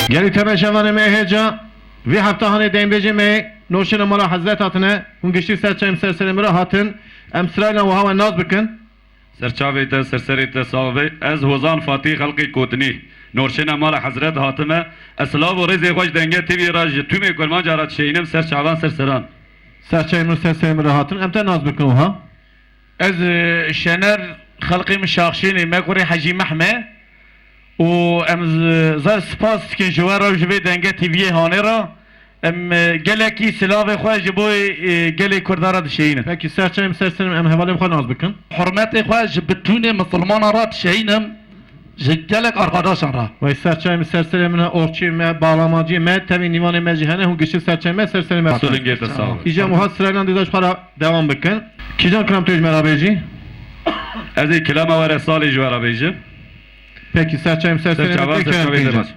گلی تمه جوان مهجا وی هفته هانه دیم بجی می نوشن مالا حضرت هاتنه اون گشتی سرچه سرسر مرا هاتن امسرائیل و هوا ناز بکن سرچاویت سرسریت صاحب از وزان فاتی خلقی کوتنی نورشن مال حضرت هاتمه اسلام و رزق خوش دنگه تیوی راج توی کلمان جارات شینم سرچاوان سرسران سرچه من سرسر مرا هاتن امتى ناز بکن ها از شنر خلقی مشاخشینی مگوری حجی محمه و ام زار سپاس که جوار رو جبه دنگه تیویه هانه را ام گلکی سلاو خواه جبوی گلی کردارا دشینه پکی سرچه سرسر ام حوالی بخواه ناز بکن حرمت خواه جبتون مسلمان را تشینم جگلک ارقاداشان را و سرچه سرسر من اورچی ما بالاماجی ما تبی نیوان مجهنه اون گشتی سرچه ما سرسر ما سولنگیت صاحب ایجا موها سرایلان دیداش خواهد دوام بکن کیجان کنم تویج مرا بیجی از این کلام واره سالی جوارا بیجه پکی سرچه سرسر سرچاوان سرچاوی دراج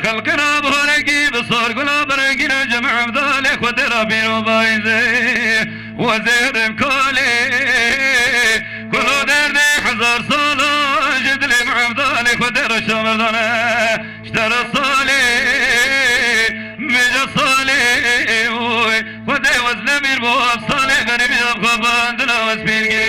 خلقنا بهرقي بصور قلوب برقنا جمع بذلك ودرابين وبايزي وزير كولي كلو دردي حزار صالو جدلي مع بذلك ودر شمردنا اشترى صالي مجا صالي ودي وزن من بواب صالي غريب يبقى باندنا واسبيل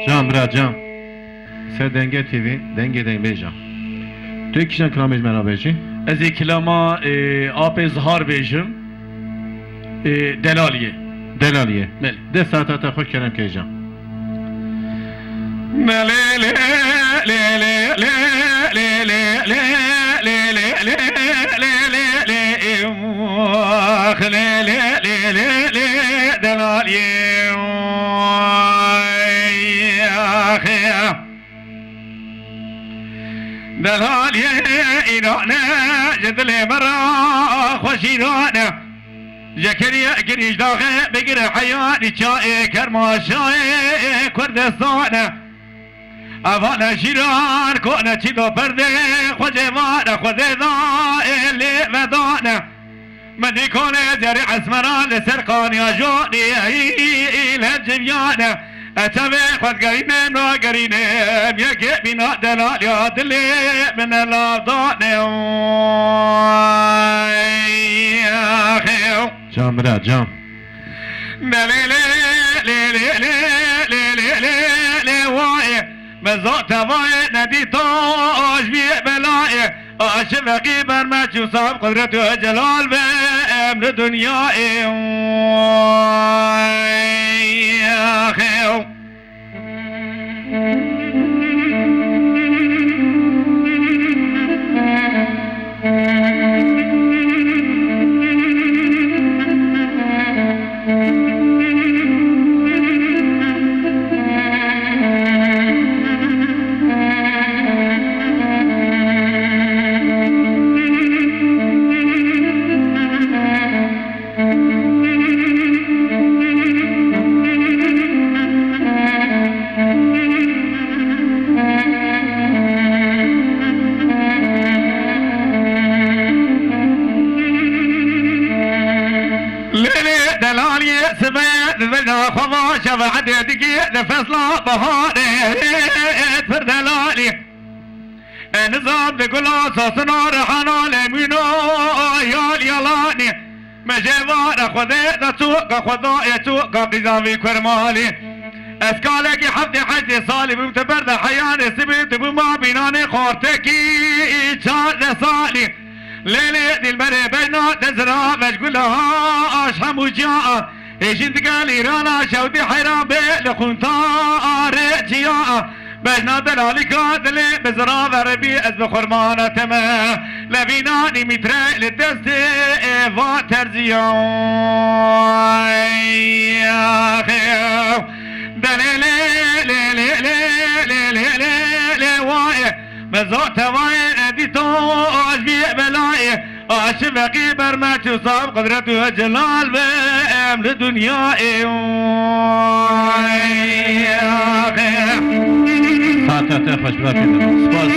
Can bra can. Se denge TV, denge denge can. Tu kişiden kılamış merhabeci? از کلاما آب زهار بیجم دلالیه Delaliye. بله De saate hoş kerem keycan. دلالیه ایرانه جدل مرا خوشیرانه جکریه گریش داغه بگیره حیانی چای کرماشای کردستانه اوان شیران کنه چی دو پرده خوشوان خوده دائلی ودانه منی کنه جری عسمران لسرقانی آجونی لجبیانه اتبه خود گرینه نو گرینه یکی بینا دلالی دلی من لابدانه Can bra can. مزات وای ندی تاج بی بلای عاشقی بر مچو صاحب قدرت و جلال به امر دنیای خضا شفعت يدك نفس لا بهاري فرد لالي نظام بكل اساسنا رحنا لمينو يال يلاني مجيوان خذيت تسوق خذا يسوق قزامي كرمالي اسكالك حفظ حج صالي بمتبرد حياني سبيت بما بيناني خورتكي شان صالي ليلي دي المري بينا تزرع مشغولها اشهم وجاء ايشنت قال ايرانا شودي حيران بلخون طارجيا بجنا دلالي كادلي بزرا وربي از بخرمانة تما لبيناني متري للدستي ايفا ترزيا دليلي لي لي لي لي لي لي لي واي مزوت واي ادي توج بي بلاي عاشقی بر مچو صاحب قدرت و جلال به امر دنیای Saate hoş bra keycan. Spas.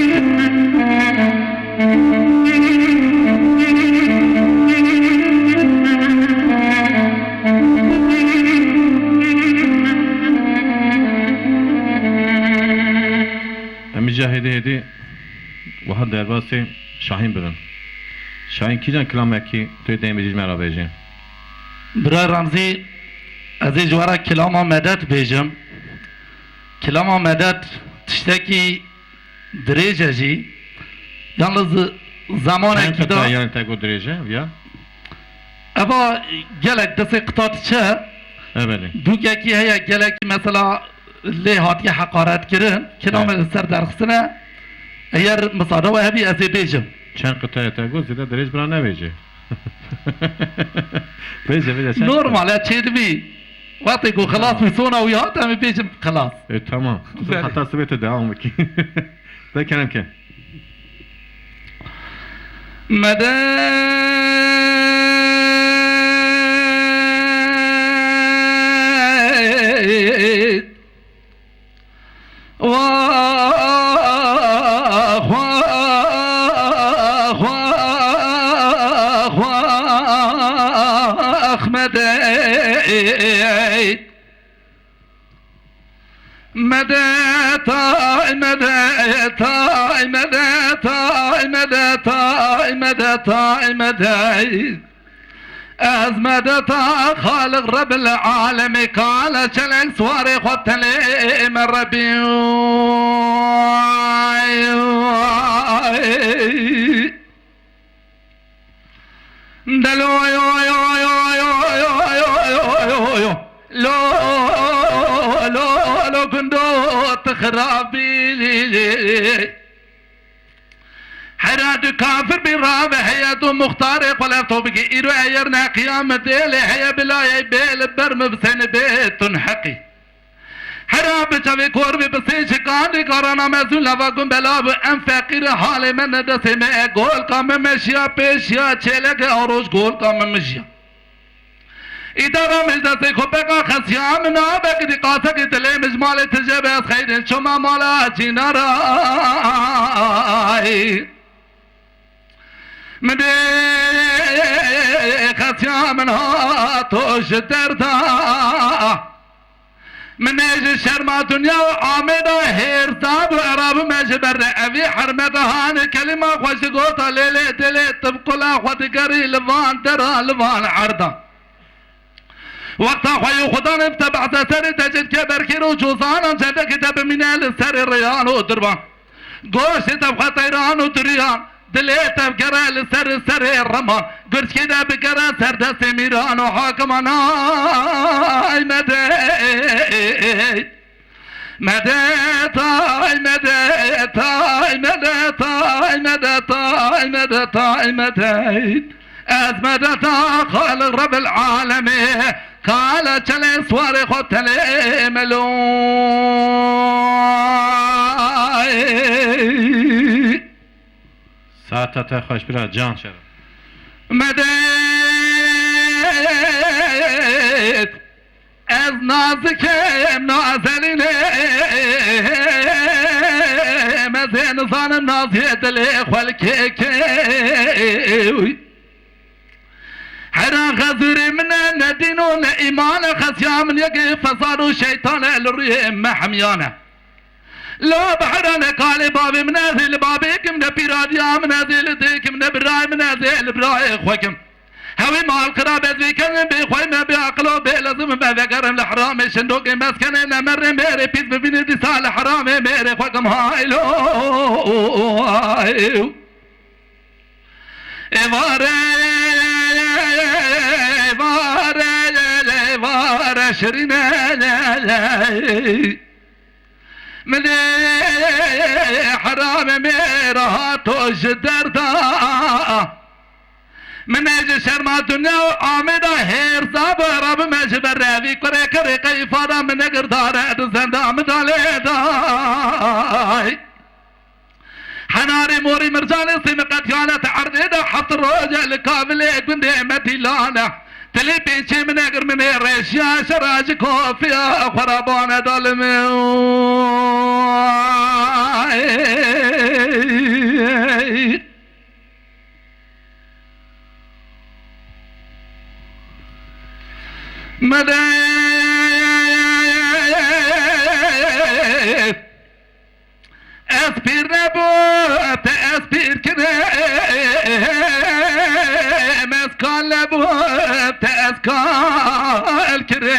Mücahide hedi vaha derbası Şahin birin. Şahin kişiden kılamak ki tu demeciz merhabeci. برای رمزی از این جوارا کلاما مدد بیجم کلاما مدد تشتکی دریجه جی یalnız زمان Sen اکی دا kata yani tek o derece ya. اما گلک دست قطات چه Evet. دوگه کی هیا گلک مثلا لی هاتی حقارت کرن کلام سر درخصنه اگر مصاده و هبی از بیجم Çen kıtaya tek o zide derece bana ne verecek? Bece. نورمال چید بی وقتی کو خلاص میسونا و یاد هم بیجم خلاص Tamam. Güzel. Hatası bete devam ki. De kenem ki. مدد مدد أزمدتا خالق رب العالم قال شلن سواري خدت لي من ربي دلو يو يو يو يو يو يو يو لو لو لو كندو تخرابي حراد كافر برابع هيا مختار قلبتو بقي إيرو عيرنا قيام ديلي هيا بلاي بيل برم بسن بيت حقي حراب جوي كوربي بسي شكاندي كورونا مزول لواكم بلاب ام فقير حال من دسي میں گول کام مشیا پیشیا چلے کے اوروش گول کام مشیا ادارہ مجدہ سے کھپے کا خسیام نابے کی دقاسہ کی تلے مجمال تجیب اس خیر شما مولا جینا رائی مدے خسیام ناتوش دردا منیج شرما دنیا و آمدہ ہیر صاحب و عرب میں جبر اوی حرمتہان کلمہ خوش گوتا لیلے دلے تبقلا خود گری لوان درہ لوان عردہ وقتا خوی خدا نفتبع سر تجد کے برکر و جوزانا جب کتب من السر ریان و دربان گوشت تبقى طیران و دریان دلے تبقرہ لسر سر الرمان گرش کده بکرہ سر دست میران و حاکمان آئی مدد مدد تاي مدد تاي مدد تاي مدد تاي مدد تاي مدد أزمدت خالق رب العالمين قال چلے سوارے خود تلے ملوئی ساعتها خوش برا جان شد مدد از نازکم نازلینه مزین زانم نازی دل خلکه که حرا غزر من ندين ولا إيمان خسيام يقي فصار الشيطان الريه محميانه لا بحرنا قال بابي منازل بابيك من بيراديا منازل ديك من براي منازل براي خوكم هوي مال قرابة ذيكن بخوي ما بيعقلو بلازم بذكرن الحرام شندوق مسكن نمر ميري بيت ببين دسال حرام ميري خوكم هايلو واره شرينا من حرام ميرها توش دردا من اجي شرما دنيا آمدا هير صاب رب مجبر رابي كري كري قيفارا من اقردار ادزندا مدالي داي حناري موري مرجاني سمقت يانا تعرضي حط الرجل كامل كنت امتي لانا تلي بيشي من اقر من ريشيا شراج كوفيا خرابانا دالمي مدد اسبير نبوت اسبير كده مسكال نبوت اسكال كده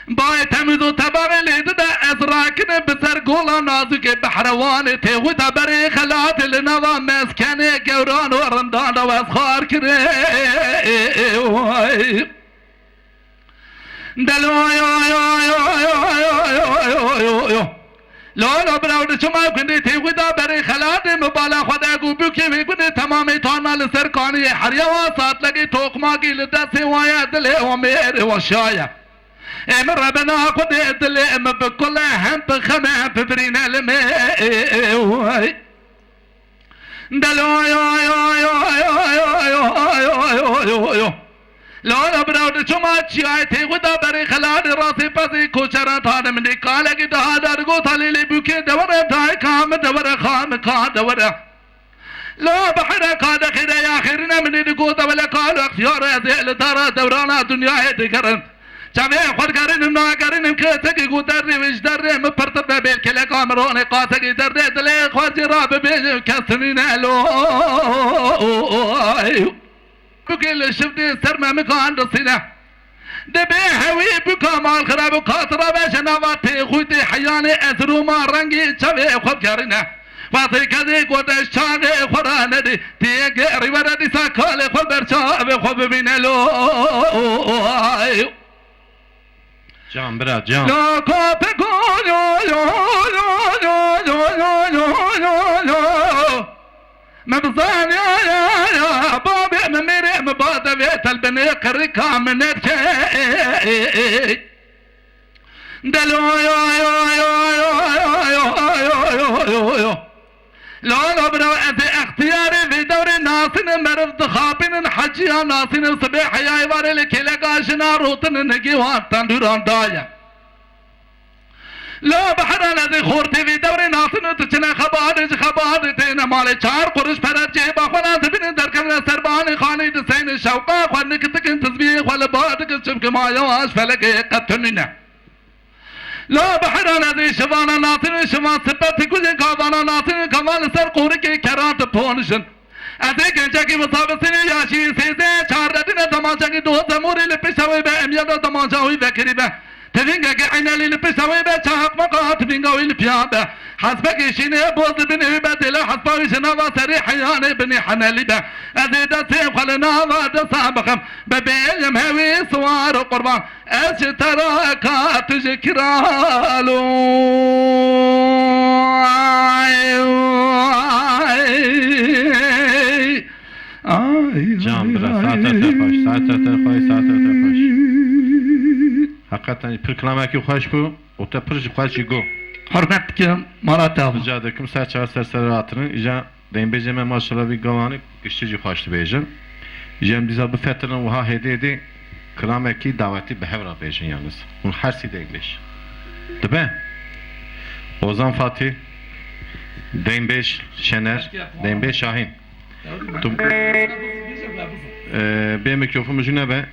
باي تمزو تبغلي ده ازراكن بسر قولا نازك بحروان تهو تبري خلات النظام مسكن قوران ورندان واسخار كده دلو يو يو يو لا لا براود شما كنت تهو تبري خلات مبالا خدا قوبو كي كنت تمامي تانا لسركاني حريا واسات لگي توقما کی لدى سوايا دلي ومير وشايا ام ربنا قد ادلم بكل هنت خما ببرينا الماء دلو يو يو يو يو يو لا براود شما چای ته خدا بر خلاد راسي پسي کوچرا تھان من کاله کی دهادر گو ثالي لبوکه دور دای کام دور خام کا دور لا بحر كاد خير يا خيرنا من دقوط ولا قالوا اختيار هذه ترى دورانا دنيا هدكرن چاوی خودگارین ناگارین که تکی گودر ویش در مپرت ببیل کل کامرون قاتگی در دل خواجی را ببیل کسنین الو بکل شفتی سرمه مکان رسینه دبی هوی بکامال خراب کاترا بشنواتی خویتی حیانی ازرو ما رنگی چاوی خودگارینه وقتی کدی گودش چاقی خورانه دی تیگری وردی ساکال خود برچاوی خود ببینه لو Can bırak can. La kope lo lo lo lo lo lo lo lo مبزان يا بابي ممري مبادة بيت البني قريكا من الشيء دلو يو يو يو يو يو يو يو يو لا لا برو اختياري في دور ناصن مرض خابين حجيا ناصن صبيح يا يواري لكي لقاشنا روطن نجي وانتان دوران دايا لا بحر الذي خورتي في دور ناصن تجنا خبار تينا مالي چار قرش فرد جيبا خوانا تبين دركن سرباني خاني دسين شوقا خوانك تكن تسبيح والبادك شبك ما يواش فلك قتلنا لا بحر الذي شبانا ناطن شما سبت كل كابانا ناطن كمال سر قورك كرات بونشن أذي كنجاكي مصابسين ياشي سيزي شاردنا دماغي دو زموري لبشاوي بأميادا دماغي بكري به تبينغا عينا لي لبشاوي بشاق مقات بينغا البيابه حسبك شيني بوز بني بدل حسبك شنوا سري حياني بني حنالي به أذي دسيب خلنا واد سابقم ببيل مهوي سوار قربان اش تراكات ذكرالو Can bırak. Saate hoş. Hakikaten pırklamak hoş bu. O da pırcı hoş go. حرمت كم مراتب Rica ederim serçe serseri atının. İca dembeceme maşallah bir galanı kışçıcı hoştu beycan. İcem bize bu fethinden uha hediye edi. Krameki daveti behevra beycan yalnız. Bunun her şey değilmiş. Değil mi? Ozan Fatih, Dembeş Şener, Dembeş Şahin. Benim mikrofonum ucuna be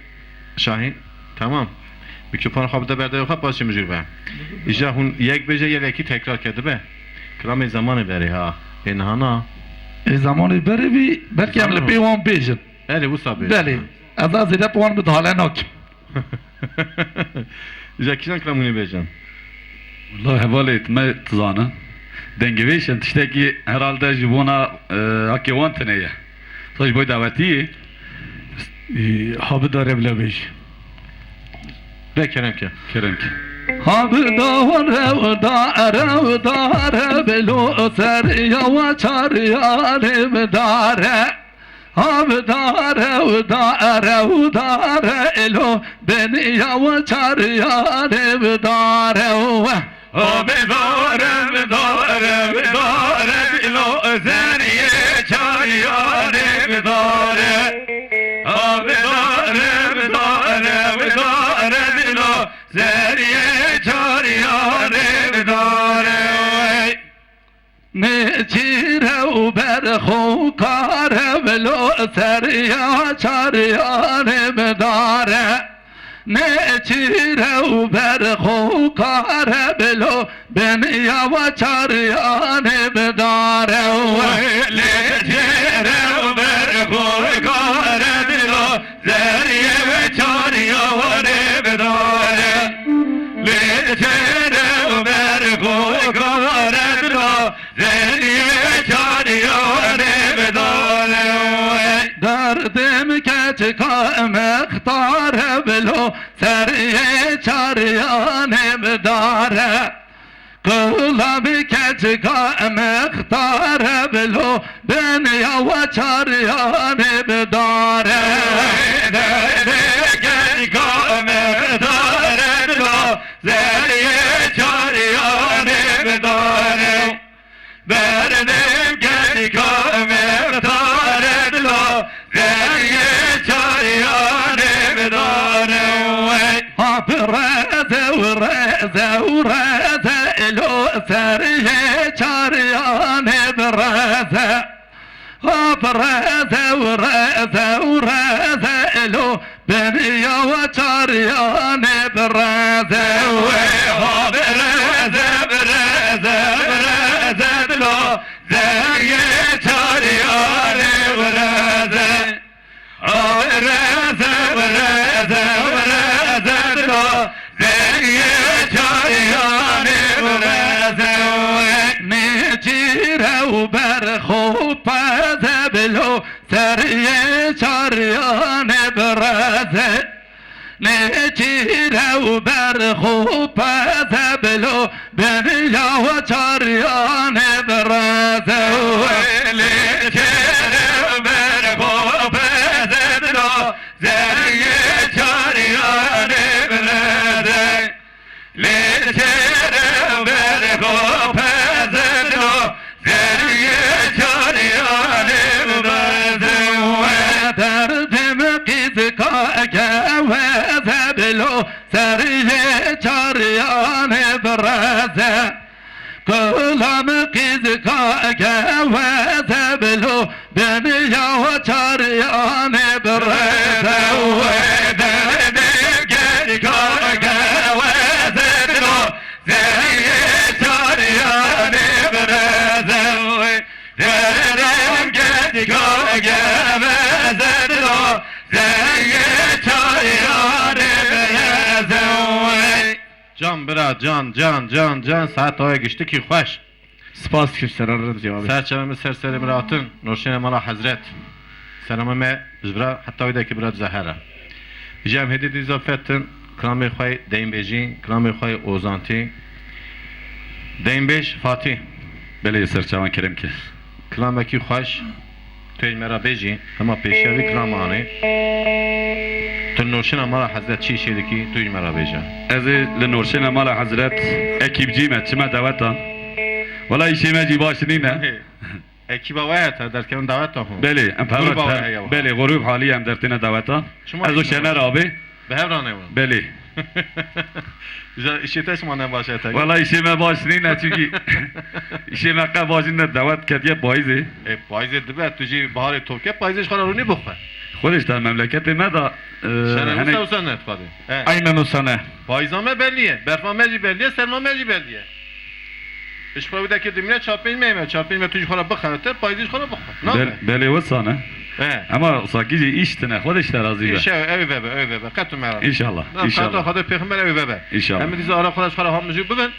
Şahin. Tamam. Mikrofon kabda berde yok başı mücür be. İşte hun yek bece yeleki tekrar kedi be. Kram zamanı beri ha. Enhana. زمانی بری بی بلکه هم لپیوان بیجن Eli bu sabır. بله از از زیده پوان به دهاله ناک İşte kişen kramını beceğim. والله حواله etme tuzanı. Dengeveyşen tişteki herhalde jibona hakivan teneye. Taş boy daveti. حاب داره بلا بیش Ve Kerem ki. Kerem ki. ها بدار بلو سر یا و چار یار بدار ها بدار الو بنی یا و چار یار بدار ها بدار الو زنی چار یار بدار ها بدار الو زریه چاریانه بداره نچیره و برخو کاره بلو سریه چاریانه بداره نچیره و برخو کاره بلو بنیا و چاریانه بداره نچیره و برخو کاره بلو زریه چاریانه بداره لچره و برگو کارد را زنیه چاریانه بداره دردم که چکا مختاره بلو سریه چاریانه بداره قلبی که چکا مختاره بلو بنیا و چاریانه بداره زریه چاریانه بداره بردم گلی کامختاره دلو زریه چاریانه بداره ها برزه و رزه الو سریه چاریانه برزه ها برزه و رزه الو بنیا و چاریانه برزه Derye çariyane vreze Vreze vreze vreze do Derye çariyane vreze نجيره وبرخوب ذبلو سريه شريان برزه نجيره وبرخوب ذبلو بنيا وشريان برزه نجيره وبرخوب ذبلو سريه شريان برزه نجيره وبرخوب وذبلو سريه شريان برزه كلام قذك وذبلو بنيا وشريان برزه ودربك وذبلو سريه شريان برزه دربك وذبلو Can bira can saat oya geçti ki hoş. سپاس که سرار جواب Serçememiz serseri miratın Nurşine Mala Hazret. Selameme zbra hatta oyda ki biraz zahara. Cem hedi dizafetin krami xoy deynbeji, krami xoy ozanti. Deynbeş Fatih. بله سرچاوان کرم که Krameki hoş. Tüy merabeji ama peşevi kramani. Tün Nurşine Mala Hazret çi şeydi ki tüy merabeja. از لنورشین مال حضرت اکیب جیمه چما دوتان ولی ایشی مجی باشنی نه Ekiba vayet derken davet tahum. بله ام غروب فهمت آوه هوا. بله غروب حالی هم درتین دوتان شما از او شما. شنر آبی Behevrane var. بله Güzel işiteş mane başa tak. ولی ایشی ما باشنی نه چونکی ایشی ما قبل باشین نه دوت کدیه بایزی Payze dibe tuji bahari topke payzeş kararını bukha. خودش در مملکت ما دا Şene هنه usa usa net kadı. aynen o sana Payzame belliye, berfameci belliye, sermameci belliye. İş payvideki dimine çarpılmayayım, çarpılmayayım tuji kara bukha, te payzeş kara bukha. Ne yapayım? بله وسانه He. اما ساکیجی ایشتنه خودش در razı İşe evi bebe, katı merak. İnşallah, Katı inşallah. kadı peygamber evi bebe. İnşallah. Hem dizi ara kulaş kara ham müzik bugün.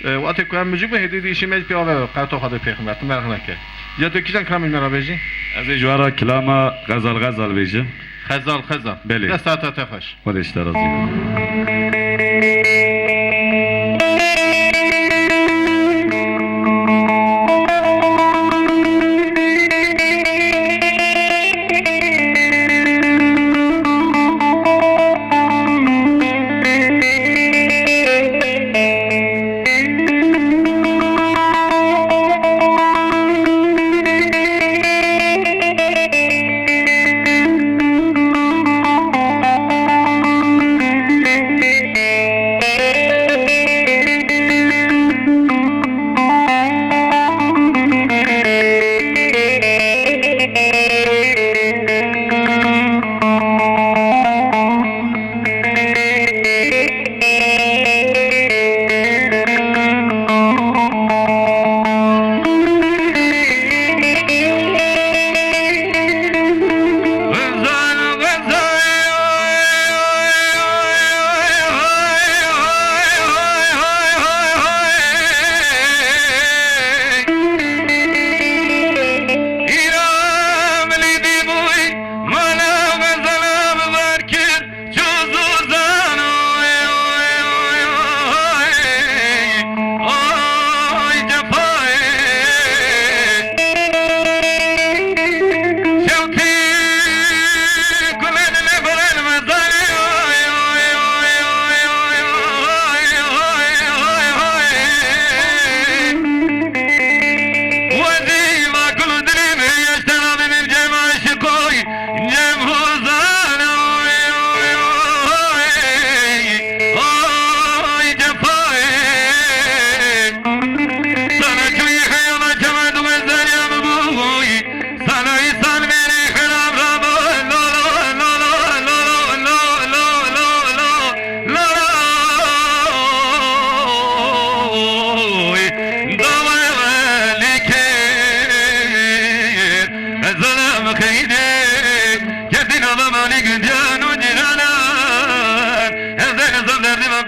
Vati kuam müzik bu hedi işi mec pi ave, katı kadı peygamber, tu merak neke. Ya döküzen kramil merabeji. از جوارا کلاما غزل غزل بیجم Khazal. Beli. Ya saat ateş. خودش در razı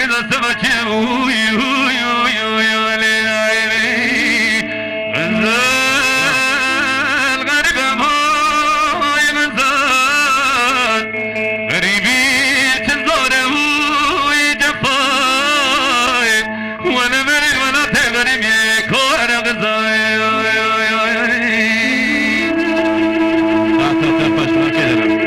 kıza sıvacı uy uy uy uy le ayre Gazal garibim oy gazal Garibi çizore uy cefay Vana verin vana teverim ye kora gazay Başlamak ederim.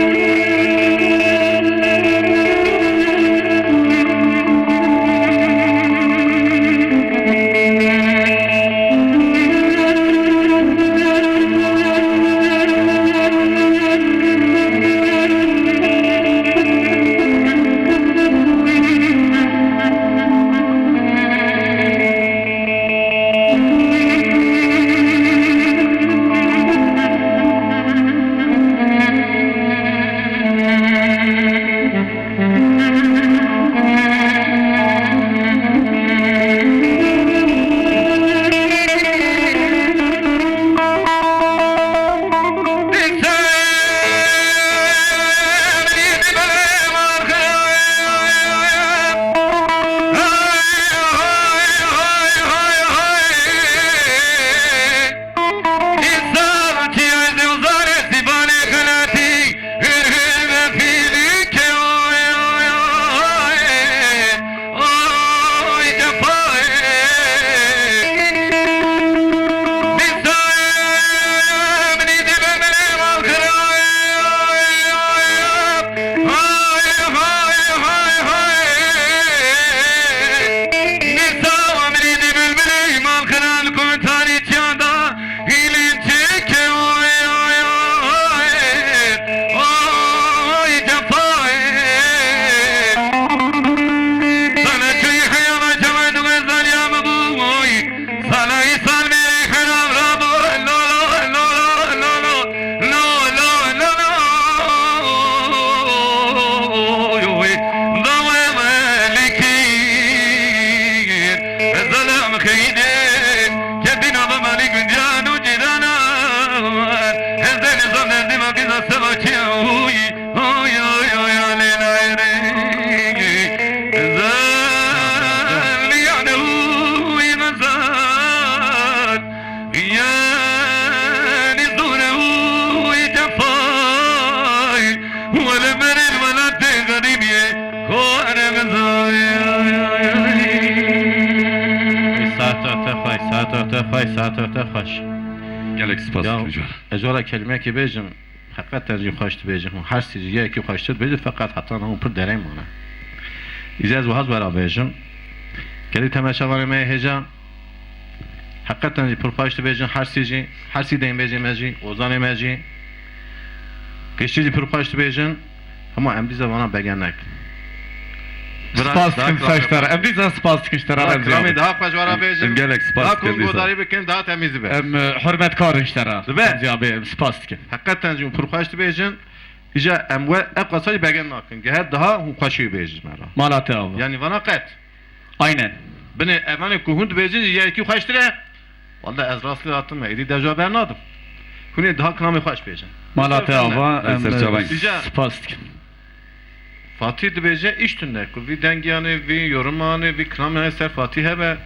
Saat hoş. Gelek spas Ya çocuğa. ezora kelime ki bejim hakikaten ji hoştu bejim. Her siziye ki hoştu bejim fakat hatta onu pır derem ona. İzaz vahaz bara bejim. Geli temaşa var me heja. Hakikaten ji pır hoştu bejim her si deyim bejim meji, ozan meji. Geçti ji pır hoştu bejim ama emdi zamana begenek. Spas kıştara. Emdiza spas kıştara Remzi Krami abi. daha hoş var bejim. Gelek spas Daha kediyse. kulgodari bikin daha temiz be. Hürmetkar iştara. Ve- Remzi abi spas dikin. Hakikaten ji pır hoştu bejim. İja emwe epqasaj begen nakin. Gehet daha hu hoşu bejim ara. Malatya abi. Yani vana qat. Aynen. Beni emanı kuhund bejin ya ki hoştire. Vallahi az rastlı attım. Edi deja bernadım. Hune daha krami hoş bejim. Malatya abi. Serçavan. Spas dikin. Fatih dibece iş tünne kul vi dengiyanı vi yorumanı vi krami ser Fatih hebe.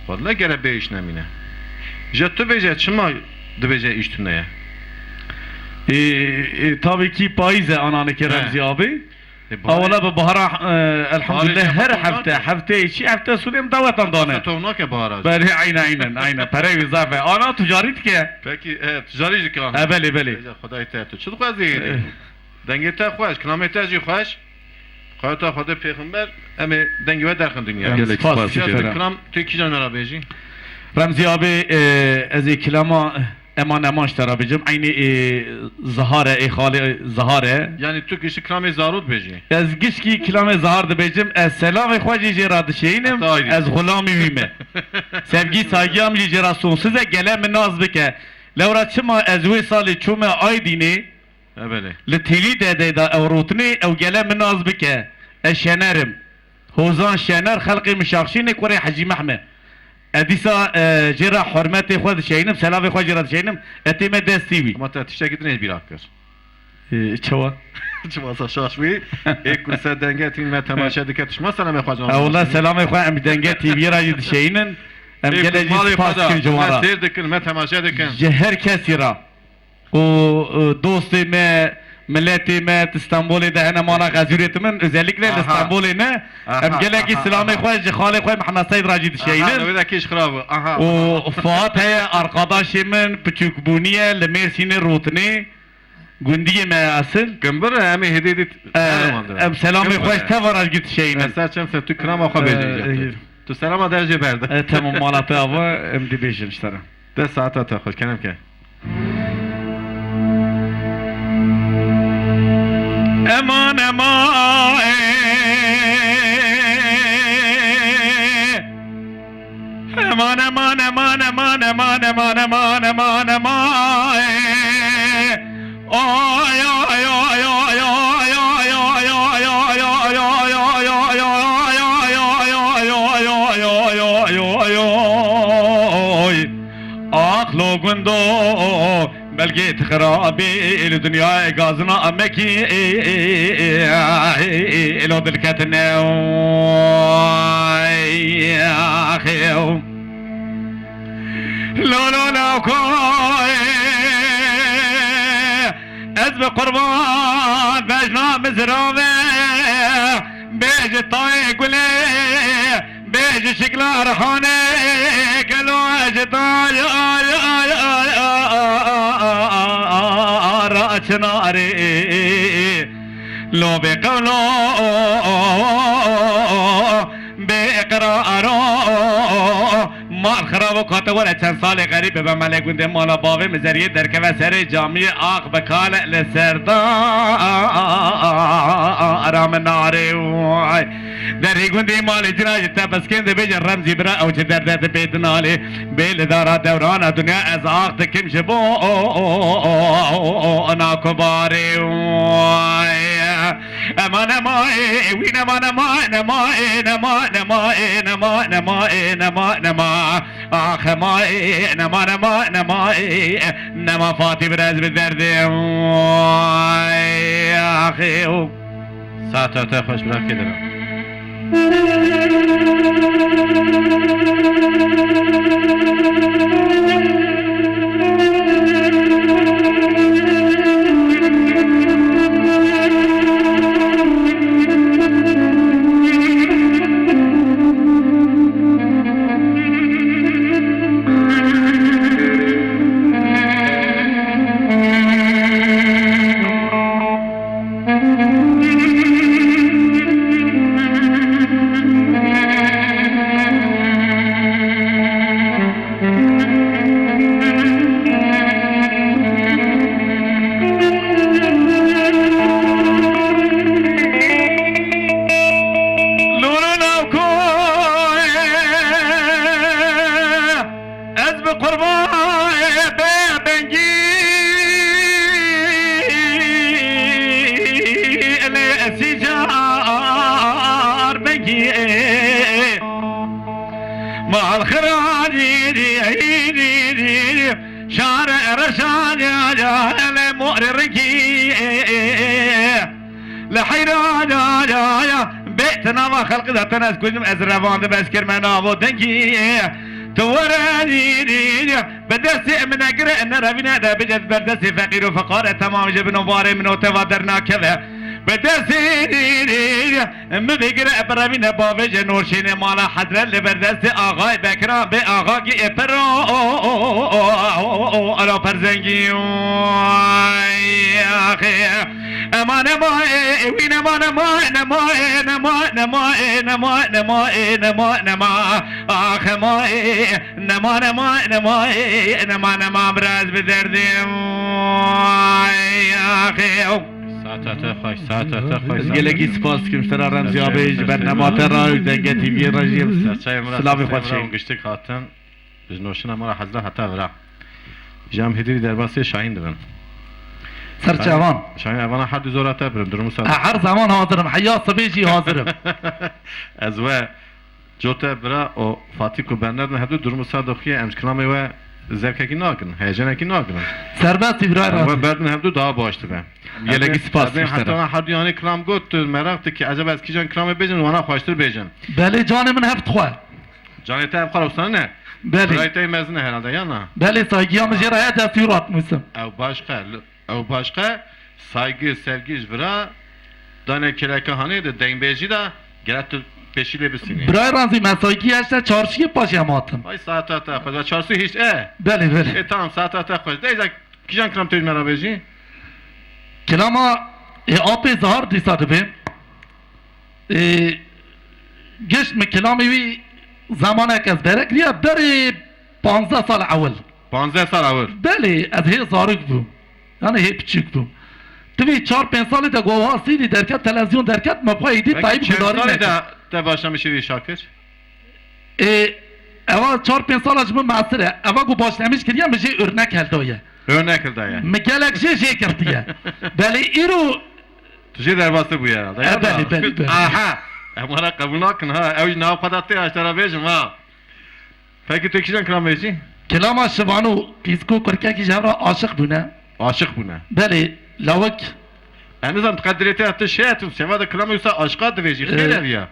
Vallahi gere be iş nemine. Jettu bece çıma dibece iş tünne ya. Tabii ki payze ananı Remzi abi. bari- Avla bu bahara elhamdülillah Bari her yapmak hafta içi hafta sulim davetan dane. Tovnak ya bahar ağacı. Bari aynen. Para izafe. Ana ticaret ki. Peki ticari jikan. Beli. Bece Xuday te çıl qazıydı. Dengete xoş, kramete ji xoş. Xayta Xuday peygamber emi dengeve derkin dünya. Gelek Spas spas dikin. kediyse. Kram teki canlara beji. Remzi abi ez ikilama eman iştara bicim. Aynı zahare khali zahare. Yani Türk işi krami zarut beji. Ez gişki kilame zahar de bicim. Ez selam xwaji jera dişeynim. Hatta ayrı. Ez gulami vime. Sevgi saygıyam jera sonsuza gelen naz bike. Levra çıma ez ve sali çume aydini. Ebele. لتیلی ده دا اورotni او gele min az bike eşenerim hozan şener halqi müşakşine kore Hacı Mehmet edisa cera hürmeti xwed şeynim selavı xwed cera şeynim etime destivi Ama te tişte gidin bir hakkır. چوا چما شاشوی یک کورس دنگه تیم ما تماشا دکتش ما سلام خواجان اولا سلام خواه ام دنگه تیوی را یدشینن ام گله جیس پاس کن جوارا سیر دکن ما تماشا دکن هر کسی را و دوستی ما ملتی ما استانبول ده انا مالا غزوریت من özellikle استانبول نه ام گله کی سلام خواه خاله خواه محمد سید را یدشینن ودا کیش خراب و فاتح arkadaş من پچوکبونیه لمرسین روتنی گندی ما اصل گمبر همه هدیدی ام سلام خواه تورج یدشینن مثلا چم تو کرام خو بیجی تو سلام درجه برده تمام مالات اوا ام دی بیشن اشترا ده ساعت تا خوش کنم که امان امان امان امان امان امان امان امان امان امان امان آی آی آی آی آی آی آی آی آی آی آی آی آخلو گندو بلکه تخرابی الدنیا گازنا امکی الو دلکتنه آخیو لو لو لو کوی از بقربان بجنا مزراوه بیج طای گله بیج شکل رحانه کلو اجتای آی آی آی راچناری لو بقولو بقرارو مال خراب و کاتوال چند سال غریب به ملک گنده مالا باوی مزریه درکه و سر جامعه آق بکال لسردا آرام ناره در گنده مال جناج تپسکنده بیجن رمزی برا او چه دردت بیدنالی بیل دارا دوران دنیا از آق تکم شبو انا کباری امان امان وین امان امان امان امان امان امان امان امان امان آخ امان امان امان امان نما فاتی برز بدرده آخی ساعت تا خوش برا که دارم خلق ذاتن از کجم از روانده بس کرمنا و دنگی تورانی به دست من اگر ان روینه ده بجد بر دست فقیر و فقار تمام جبن و باره من و توادر ناکوه به دست من بگر ابروینه باوج نورشین مالا حضرت لبر دست آقای بکرا به آقا کی اپرو الا پرزنگی امان امان وین امان امان امان امان امان امان امان امان امان آخ امان امان امان امان امان امان براز بدردیم آخ ساعت خوش گلگی سپاس که مشترا رمزی آبیج برنامات رای دنگه تیوی رجیم سلامی خود شیم گشتک خاتن جنوشن امارا حضرت حتی ورا جام هدیری در باسی شاهین دبن سرچوان شاهین اوان هر دو زوراته برم درمو ساعت هر زمان حاضرم حیات صبیجی حاضرم از و جوته برا و فاتیکو برنرد هدو درمو ساعت دخیه امش کلامی و zevkeki nakın, heyecaneki nakın. سربستی برای و رازی بعد هم دو دعا باشته به. یلگی سپاس حتی بیشتره. هر دیانی کلام گفت مراقت که عجب از کی جان کلام بیجن وانا خواشتر بیجن. بله جان من هفت خواه جانی تا خلاصانه نه. بله رایت مزنه herhalde ya نه. بله سایگی هم جرایت دستیورات موسم او başka saygı sevgi vra dane kelekahane de denbeji da gelet peşile bisini. برای رازی من سایگی هشته چارشی پاشی هم آتم Ay saat ata khoda çarşı hiç بله بله tamam saat ata khoş. Deyza ki jan kram tüj mera beji. کلاما آپ زهار دیساده بیم گشت می کلامی وی زمانه که از برک ریا بری 15 سال اول 15 sal avur. بله از هی زارک بوم یعنی هی پچیک بوم توی 4-5 سال ده گواه سیدی درکت تلویزیون درکت مپایی دی تایب گداری Peki نکرد de başlamışı şakir. اول 4-5 سال اجمه معصره اول گو باشنمیش کریم بجی ارنک هلدویه Örnek elde مگلک جی کرتیه بله ایرو Tüje derbası bu herhalde. ya da. بله بله بله Aha. Amara kabul nakın ha. Ev ne yapadattı açtara bejim ha. Peki tu kişiden kram beji? کلاما شوانو قیسکو کرکه کی جورا عاشق بونه Aşık buna. بله لوک En azından kadireti attı şey ettim. Sevada kram yoksa aşka da beji. Xeyler ya.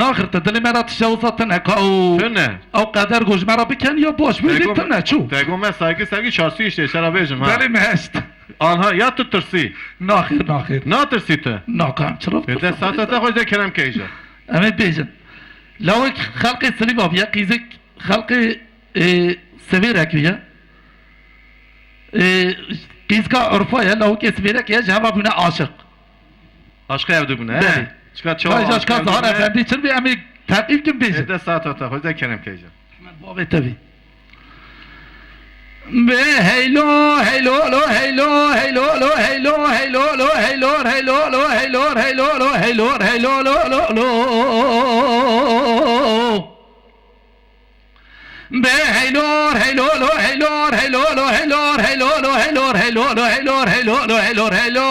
ناخر تدلی مرا تشوسا تنکا او Tüne. او قدر گوش مرا بکن یا باش بودی تنه çو Tegome saygı sevgi çarşı işte şara bejim ha. بله مهست Anha ya tuttursi. ناخر ناخر Ne tırsi tu? ناکام چرا Bir de satata hoş da kerem keyce. اما بیجن لوک خلقی سلی بابیا قیزک خلقی سویرک بیا قیزکا عرفا یا لوک سویرک یا جواب بونه عاشق Aşka evde buna بله he. Çıkar çoğu. کاش اشکا زهار افندی چرا بی امی تحقیق کن بیجن Bir de satata hoş da kerem keyce. بابا تبي هيلو هيلو لو هيلو هيلو لو هيلو هيلو لو هيلو هيلو لو هيلو هيلو لو هيلو هيلو لو لو لو هيلو هيلو لو هيلو هيلو لو هيلو هيلو لو هيلو هيلو لو هيلو هيلو لو هيلو هيلو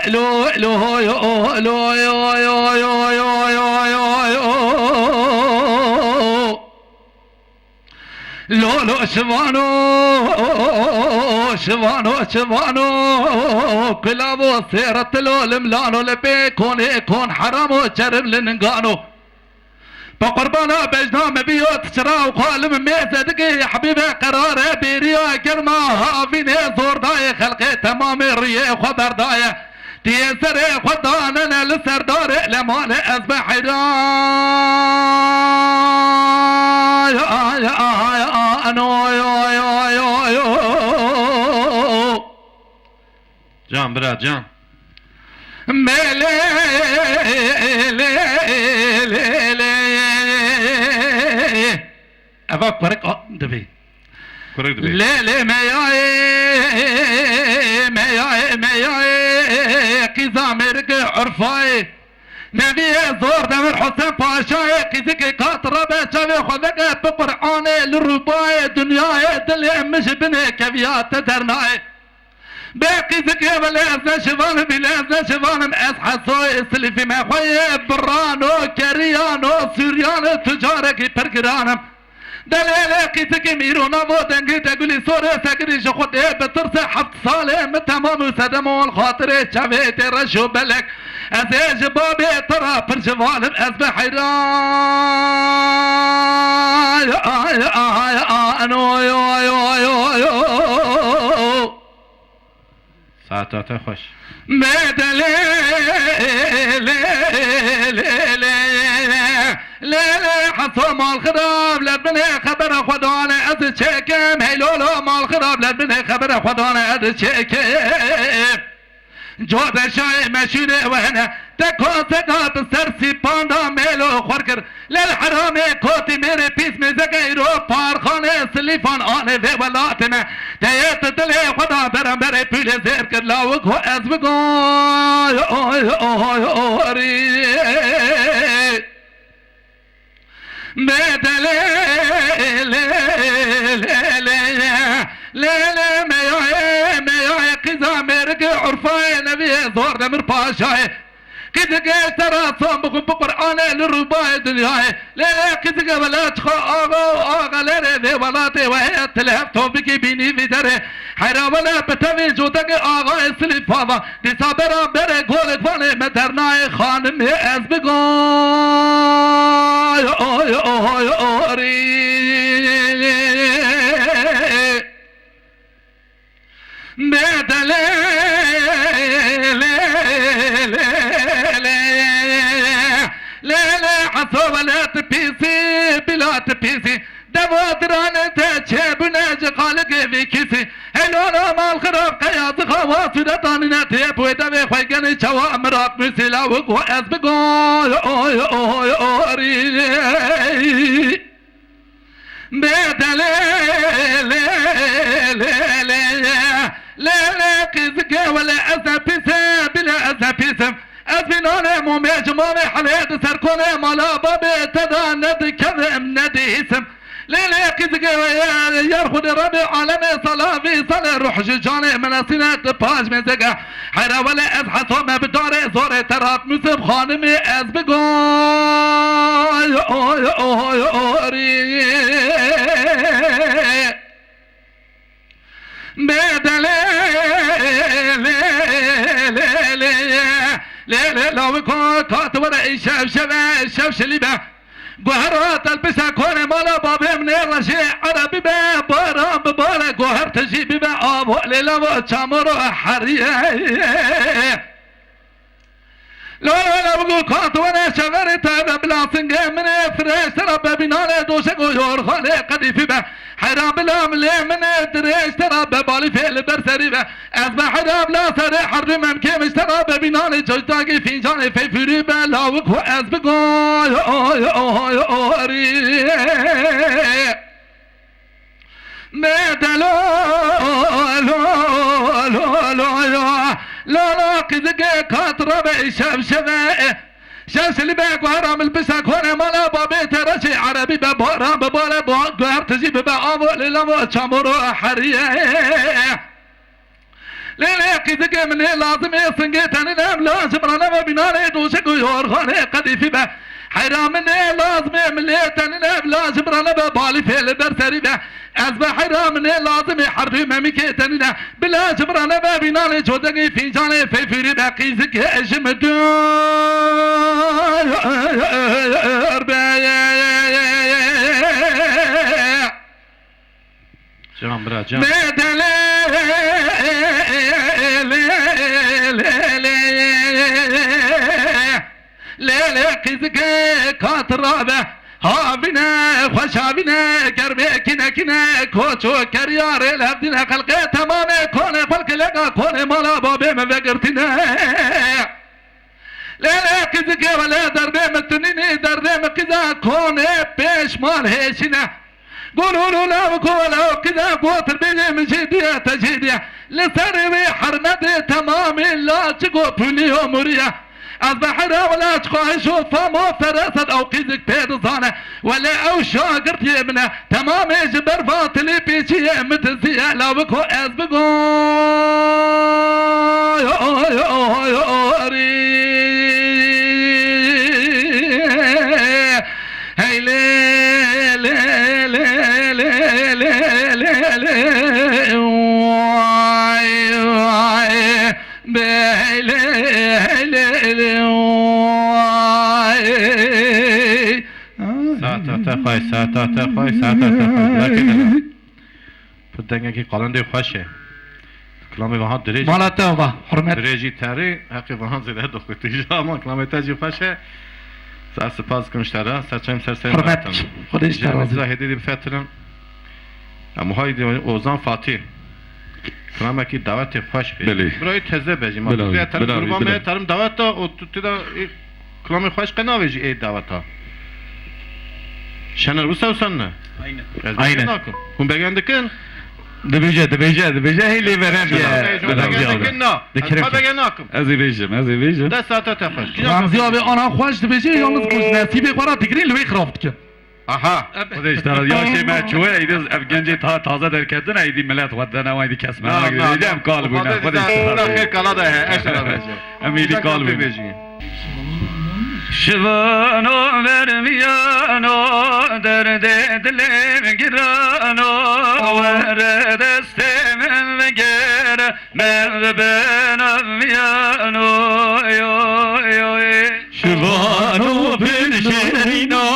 لو لو يو لو يو يو يو يو يو لو لو شوانو شوانو شوانو كلابو سيرت لو لملانو لبي كون حرامو شرم لنقانو بقربانا بجنام بيوت شرا وخالم ميزدقي حبيبي قرار بيريا كرما هافين زور داي خلقي تمام الريا خبر داي تيسر خدانا لسردار لمان أصبح Can bırak can. أباك فرق دبي Korek de bey. لا لا ما ياي ما ياي ما ياي قيزا مرق عرفاي نبي زور دمر حسين باشاي قيزك كاترة بشاوي خذك بقرآن للرباي دنياي دلي مش بني كفيات تدرناي باقي ذكي بلازنا شبان بلازنا شبان اصحى صوي سلفي ما خوي برانو كريانو سوريانو تجارك برقرانم دلالة قيسك ميرونا بودنجي تقولي سوري سكري شخوت بترسى حفت صالح تمام وسدمو الخاطر شافيت رشو بلك ازيج بابي ترى برجوال اسبح حيران انو يو يو يو يو Saatata hoş. مدلي لا حصل مال خراب لا بني خبر خدانا از چکم هیلولو مال خراب لا بني خبر خدانا از چکم جود شای مشونه وهنا تکو سکات سرسی پاندا میلو خورکر للحرام کوتی میره پیس میزگی رو پارخانه سلیفان آنه و ولاتنا تیت دلی خدا برم بره پیل زیر کر لاوک و از بگوری مدلی لا مياي قزا مرق عرفاي نبي زور دمر باشاي كذا ترى صوم بكم بقرآن للرباء دنياه لا كذا ولا تخا آغا لا ذي ولا تي وهي تلهف توبك بيني في دره حيرا ولا بتوي جودك آغا اسلي فاضا دي صابرا بره قولك فاني مدرناي خانم از بقاي ولا تبيسي بلا تبيسي دوادران تشابنا جقالك في كيسي هلونا مال خراب قياس خواص رداننا تيبوي دبي خويقني شوا امرات مسلا وقو اسبقو لا كذكا ولا أسابيسا بلا أسابيسا أزمنوني موميج مومي حليد سركوني مالا بابي تداند كذا امندي اسم ليلة كذكا يرخد ربي عالمي صلاة في صلاة روح جيجاني من سنة باج مزقا حيرا ولا أزحصو ما بداري زوري تراك مسب خانمي أزبقاي لا لو كنت ولا الشاف شليبه قهرات البسها كوني مالا بابي من الرشيع عربي با بارام ببالا قهر تجيبي با ابو ليلا وشامر حريه لا بقول كنت وانا شغرت بلا سنجة من فريش ترى ببنانا دوشك ويور خالي قديفي به حرام بلا ملي من دريش ترى ببالي في البرسري به أسمع حرام لا سري حرب ممكن ترى ببنانا جوجتاقي في جاني في فري به لا وكو أسبقو لا كذا كاترة شاش اللي باك وهرام البسك هنا مالا بابي ترشي عربي ببارام ببالا بوغار تجيب بابو للمو شامورو حريه لا كذا من لازم يسنجت انا نام لازم انا بناني دوشك ويور خاني قديفي به حرام من لازم مليت انا لازم انا ببالي في البرسري به أصبح حرام من لازم يحرم ممكن تنينا بلا جبر انا بابينا جودك في جاني في فري باقي زك اجمد جام برا جام لا كزك كاترابه هابنا خوشابنا قربي كنا كوچو كريار الهبدنا خلقه تمام كون خلق لقى كون مالا بابي ما فكرتنا لا كذا ولا دربي متنيني دربي كذا كون بيش مال هيشنا قولوا لا ولا كذا قوت البيت مجيدية تجيدية لسربي حرمتي تمام لا تقو بني عمريه البحر ولا تخاش فمو فرست او قيدك بيرزانه ولا او شاقرت يمنه تمام جبر باطلي بيشي متزيه لو بكو ازبقو هاي لي لي لي لي لي لي ساعت لكن بدنا كي قالن دي خوشه كلامي وها دريج مالا توبه حرمت دريجي تاري حقي وها زيد هدو كنت جاما كلامي تاجي خوشه سپاس کنشتره سرچم سرسر حرمت خودش ترازی زاهدی بفترم اما هایدی اوزان فاتح کلامه کی دعوت خوش بله برای تزه بجی ما تو ترم قربان ترم دعوت تا و تو دا کلام خوش قناویجی ای دعوت ها شنر وسا وسنه عینه هم بگند کن دبیجه هیلی برم ما بگناکم ازی بیجم ده ساعت خوش رمزی آبی آنها خوش دبیجه یالنز کش نصیبی قرار تگرین لوی خرافت کن آها خودش در یاشی مچوه ایدی افغانجی تازه در کردن ایدی ملت ودن و ایدی کس من ایدی هم کال بودن خودش خیر کالا ده اشترا بجی امیدی کال بودن شبانو برمیانو درد دلم گرانو ورد استم بگر من بنام میانو شبانو بالشرينو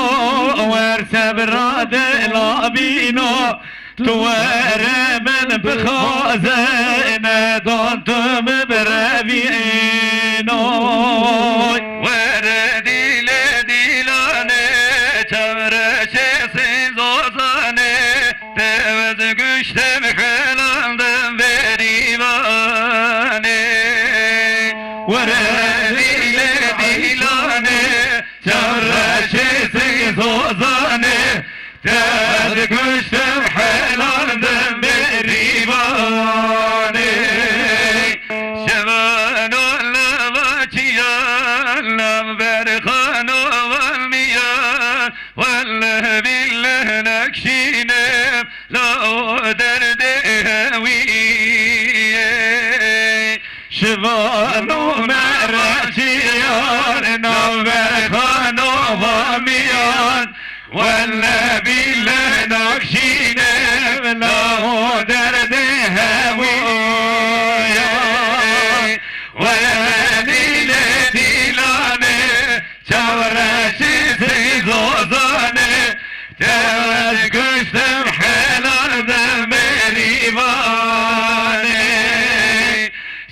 ورسبراد لابينو توار من بخازن دونتم برابينو وردي لديلانه çevresi zozane tevz güçtem kılandım berivane وردي لديلانه çevresi zozane tevz güçtem kılandım berivane şevanu lavaçiyan lam berkhanu valmiyan والله بالله نكشينم لا درد هوي شبانو مراتيان نوبخانو ضاميان ولا بالله نكشينم له درد هوي ولاني لديلاني شورشي زوزاني تاز كشتم حلال دمري باني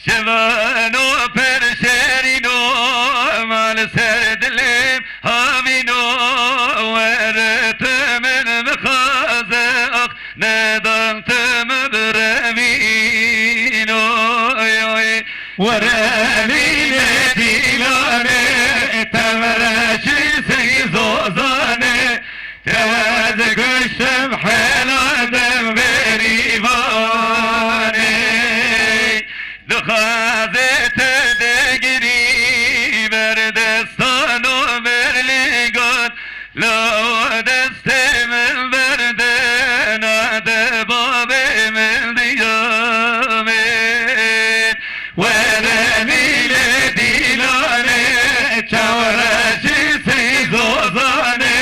شبانو برشرينو مال سردلم هامينو ورت من مخازق ندمت مبرمينو وراني لديلاني تمرشي سيزوزاني تواز كشم حلال بريباني دخازت دگری بردستان و برلیگان لو دست من بردن باب من دیامین وراني لديلاني تورشي سيزوزاني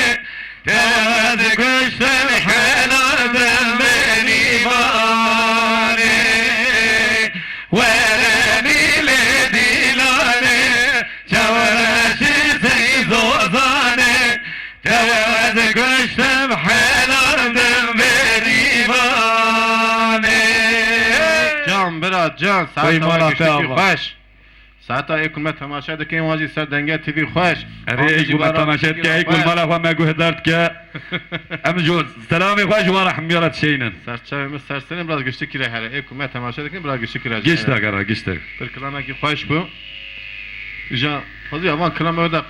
تواز كشم حلال بريباني وراني لديلاني تورشي سيزوزاني تواز كشم حلال بريباني جان برات جان وای ساعت مالا گشتی پیاما. خوش ساعت اکمه تماشا دکیم واجی سر دنگه تیوی خوش اره ایگو به تماشید که ایگو مالا خواه مگو هدارد که ام جوز سلامی خواه جوارا حمیالت شینن سرچه سرسنیم براز گشتی کره هره اکمه تماشا دکیم براز گشتی کره گیش تا کرا گیش تا bir klama ki خوش بو جا خودی اول klama da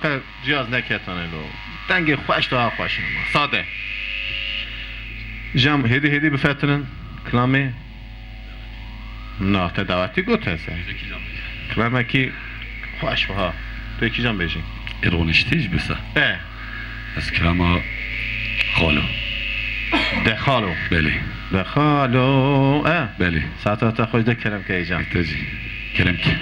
cihaz neketane lo دنگ خوش daha خوش ما ساده جام هدی بفترن کلامی نه تداوتی گوت هست klama ki خوش بها تو کی جام بیشی ایرون اشتیج بسا از کلاما خالو دخالو بله دخالو بله ساعت خوش ده کلم که ایجام تجی کرم کی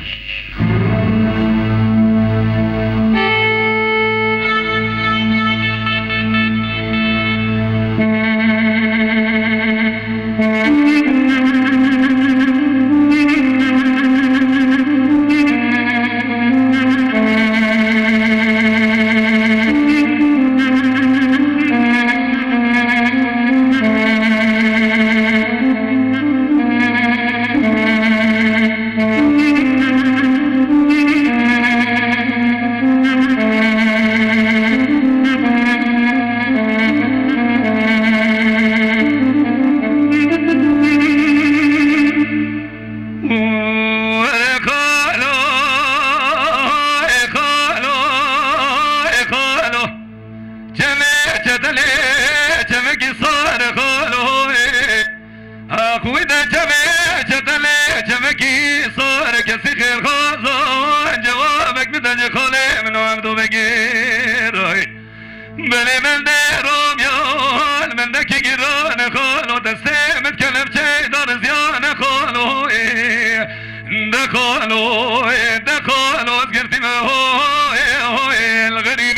بله من درم یان من دکی گران خالو دستمت کلم چه دار زیان خالو دخالو از گرتیم الغریب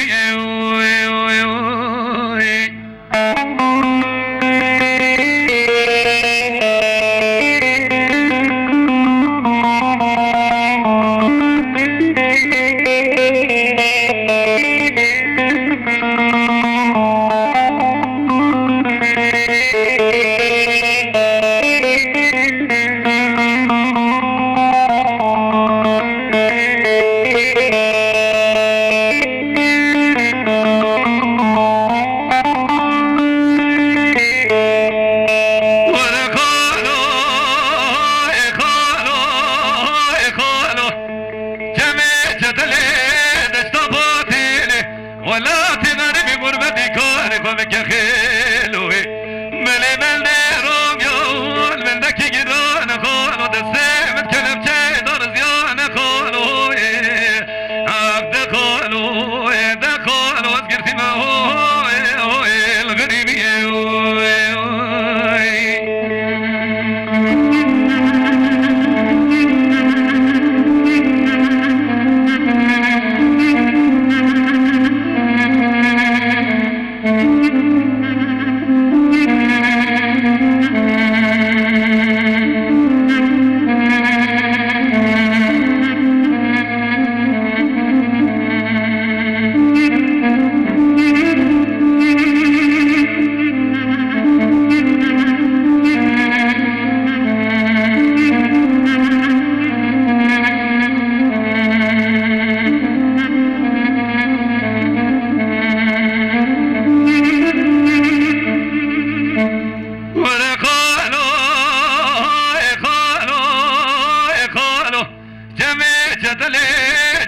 çetele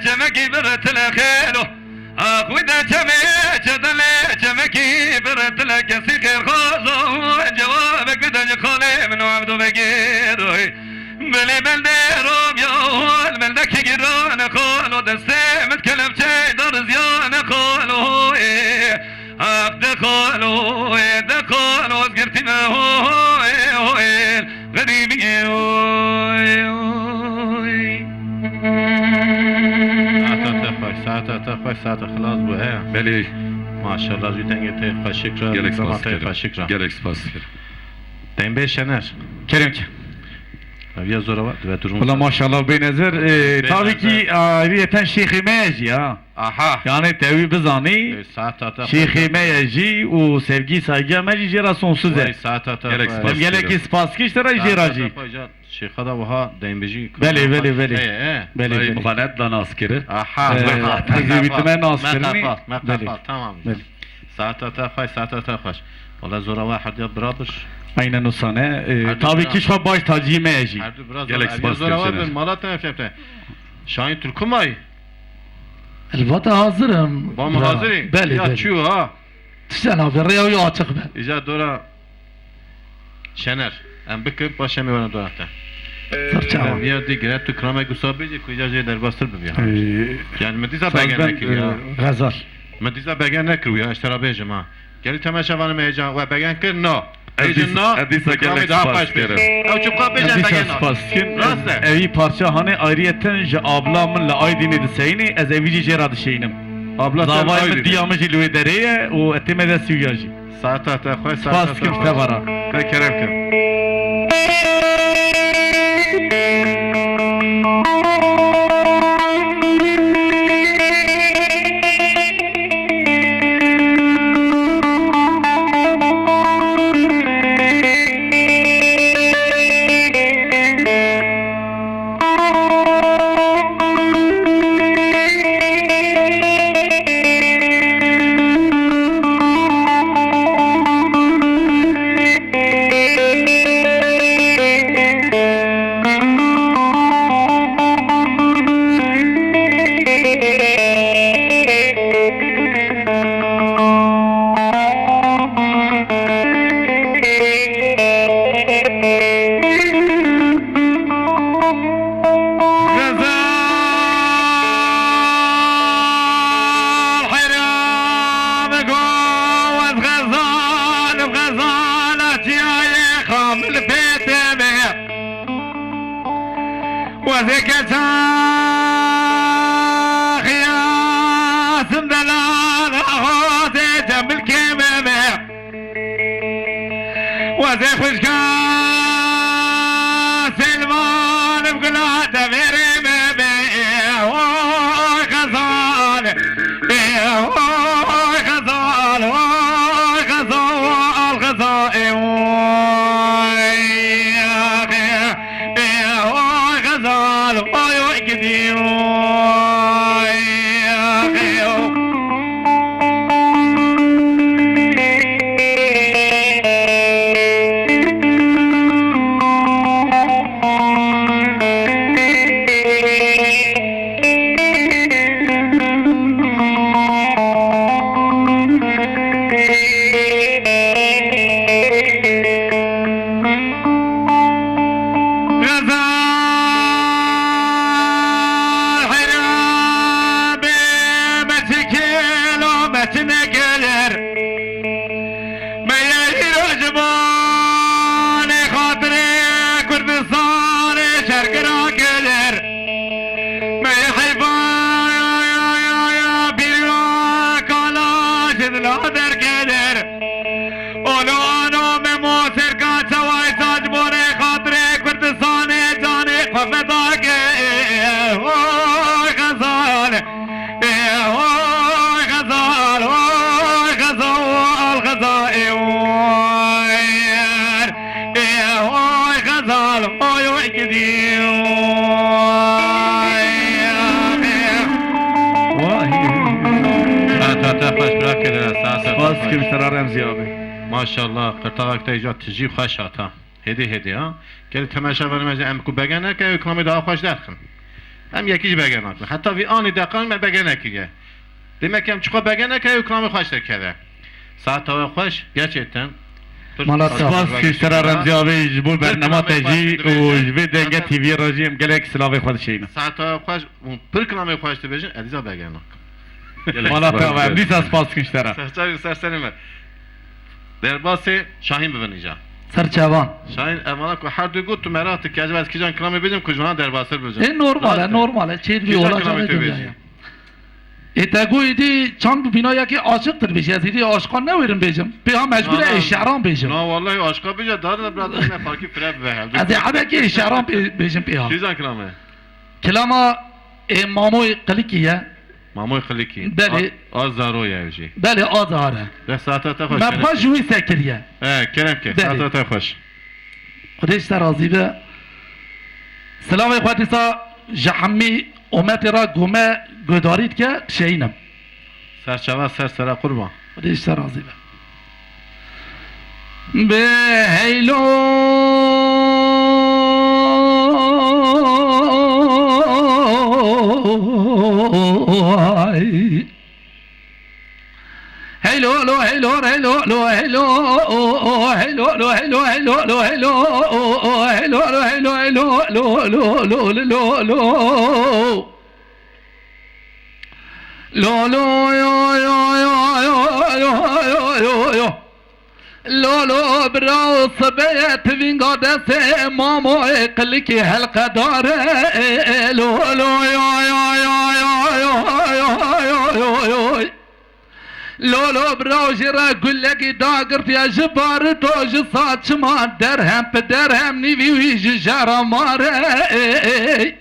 çemeki bir telekelo Akvida çeme çetele çemeki bir telekesi kırkazı Cevabek bir kale min abdu begidoy Beli belde rom yol beldeki girane kolo Destemet kelepçe darız yane kolo دخلوا دخلوا زقرتنا غريبي ساعت خلاص بو ها بله ماشاءالله جدا گته خشکرا گلک زمان سپاس کرد خشکرا گلک سپاس کرد دنبه شنر Kerim ki. Ya zora ve durum. Valla maşallah benzer. Tabii ki ayrıyeten Şeyh Meyeci ha. Aha. Yani tevi bizani. Saat ata. Şeyh Meyeci o sevgi saygı meci jera sonsuz Vay e. saat ata. Gerek Hem gelek ispas ki işte jeraji. Şeyha da vaha dembeci. Beli beli beli. بله Beli. مخالط دان askeri Aha. Tezevitmen askerini. Metafal tamam. Beli. Saat ata khoş saat ata khoş. Valla zora vahid ya biradır. Aynen o sane. Tabii ki şu baş tacı meci. Her biraz Gerek spas zora var köşeler. ben Malatya yaptı. Şahin Türkümay. الوضع hazırım. Bam hazırım. Beli Ya beli. çu ha. Sen abi rüya açık be. İca dora Şener. Em bikip başımı bana dorata. Sarçama. Ya digre tu krama gusabi ku ica derbastır biya. Yani mediza Ben began ya. Gazal. Mediza began nekru ya iştara bejim ha. Geli temaşa vanı mecan ve began kır no. Edis- Ejin no. Edisa Krama gelek daha spas baş kere. bir. Av çupka bejan Edisa began no. spaskin. Nasıl? Evi parça hani ayrıyeten je ablamınla aydini deseyni ez evici jera deseynim. Abla sen Zavayı haydi. diyamıcı lüve dereye o etemede suyacı. Saat ata khoş saat Spas ata. kim tevara. Ne kerem kim? Spas kim sıra Remzi abi. Maşallah qırtağakta icat tiji xoş ata. Hedi ha. Gel temaşa vermece em ku begane ke ekonomi daha xoş derxin. هم یکیش بگه نکن حتی وی آنی دقیقا من بگه نکیه demek ki çıkıp bege ne kayı kramı hoş tekede saat hava hoş gerçekten سپاس کشتر رمزی آبی جبول برنامه تجی و جبی دنگه تیوی راجیم گلک سلاوی خود شینا saat hava hoş پر kramı hoş tebejin ediza bege nak مالا تا و بیس سپاس کشتر سرچاوی سرسنمه در باسی شاهین ببینیجا سرچوان شاهین امانا که هر دو گوت تو مرات که از کجان کرامی بدیم کجان در باسر بجن این نورماله چیز بی اولا جانه دنیا اتگوی دی چند بینایی که عاشق تر بیشی از ایدی عاشقان نویرم بیجم بیا مجبور اشعران بیجم نه والله عاشقا بیجا داره برادر نه پارکی فراب بهل از عبه که اشعران بیجم بیا چیزان کلامه کلاما ماموی قلیکیه ماموی خلیکی بله آزارو یوجی بله آزاره ده ساعت تا خوش مبخوا جوی سکریه کرم که ساعت تا خوش خودش ترازی به سلام اخواتی سا جحمی اومت را گومه گدارید که شینم سرچوا سر قربان خودش ترازی به هیلو هلو لو هلو هلو لو هلو هلو لو هلو هلو لو هلو هلو لو هلو هلو لو لو لو لو لو لو لو يو يو يو يو يو يو يو لو لو براو صبيت فين قادس مامو قلكي هالقدار لو لو يو يو يو يو يو يو يو يو لولو براو جرا قلك داقر في جبار توج صاد شمان درهم بدرهم نيفي ويجي جارة ماري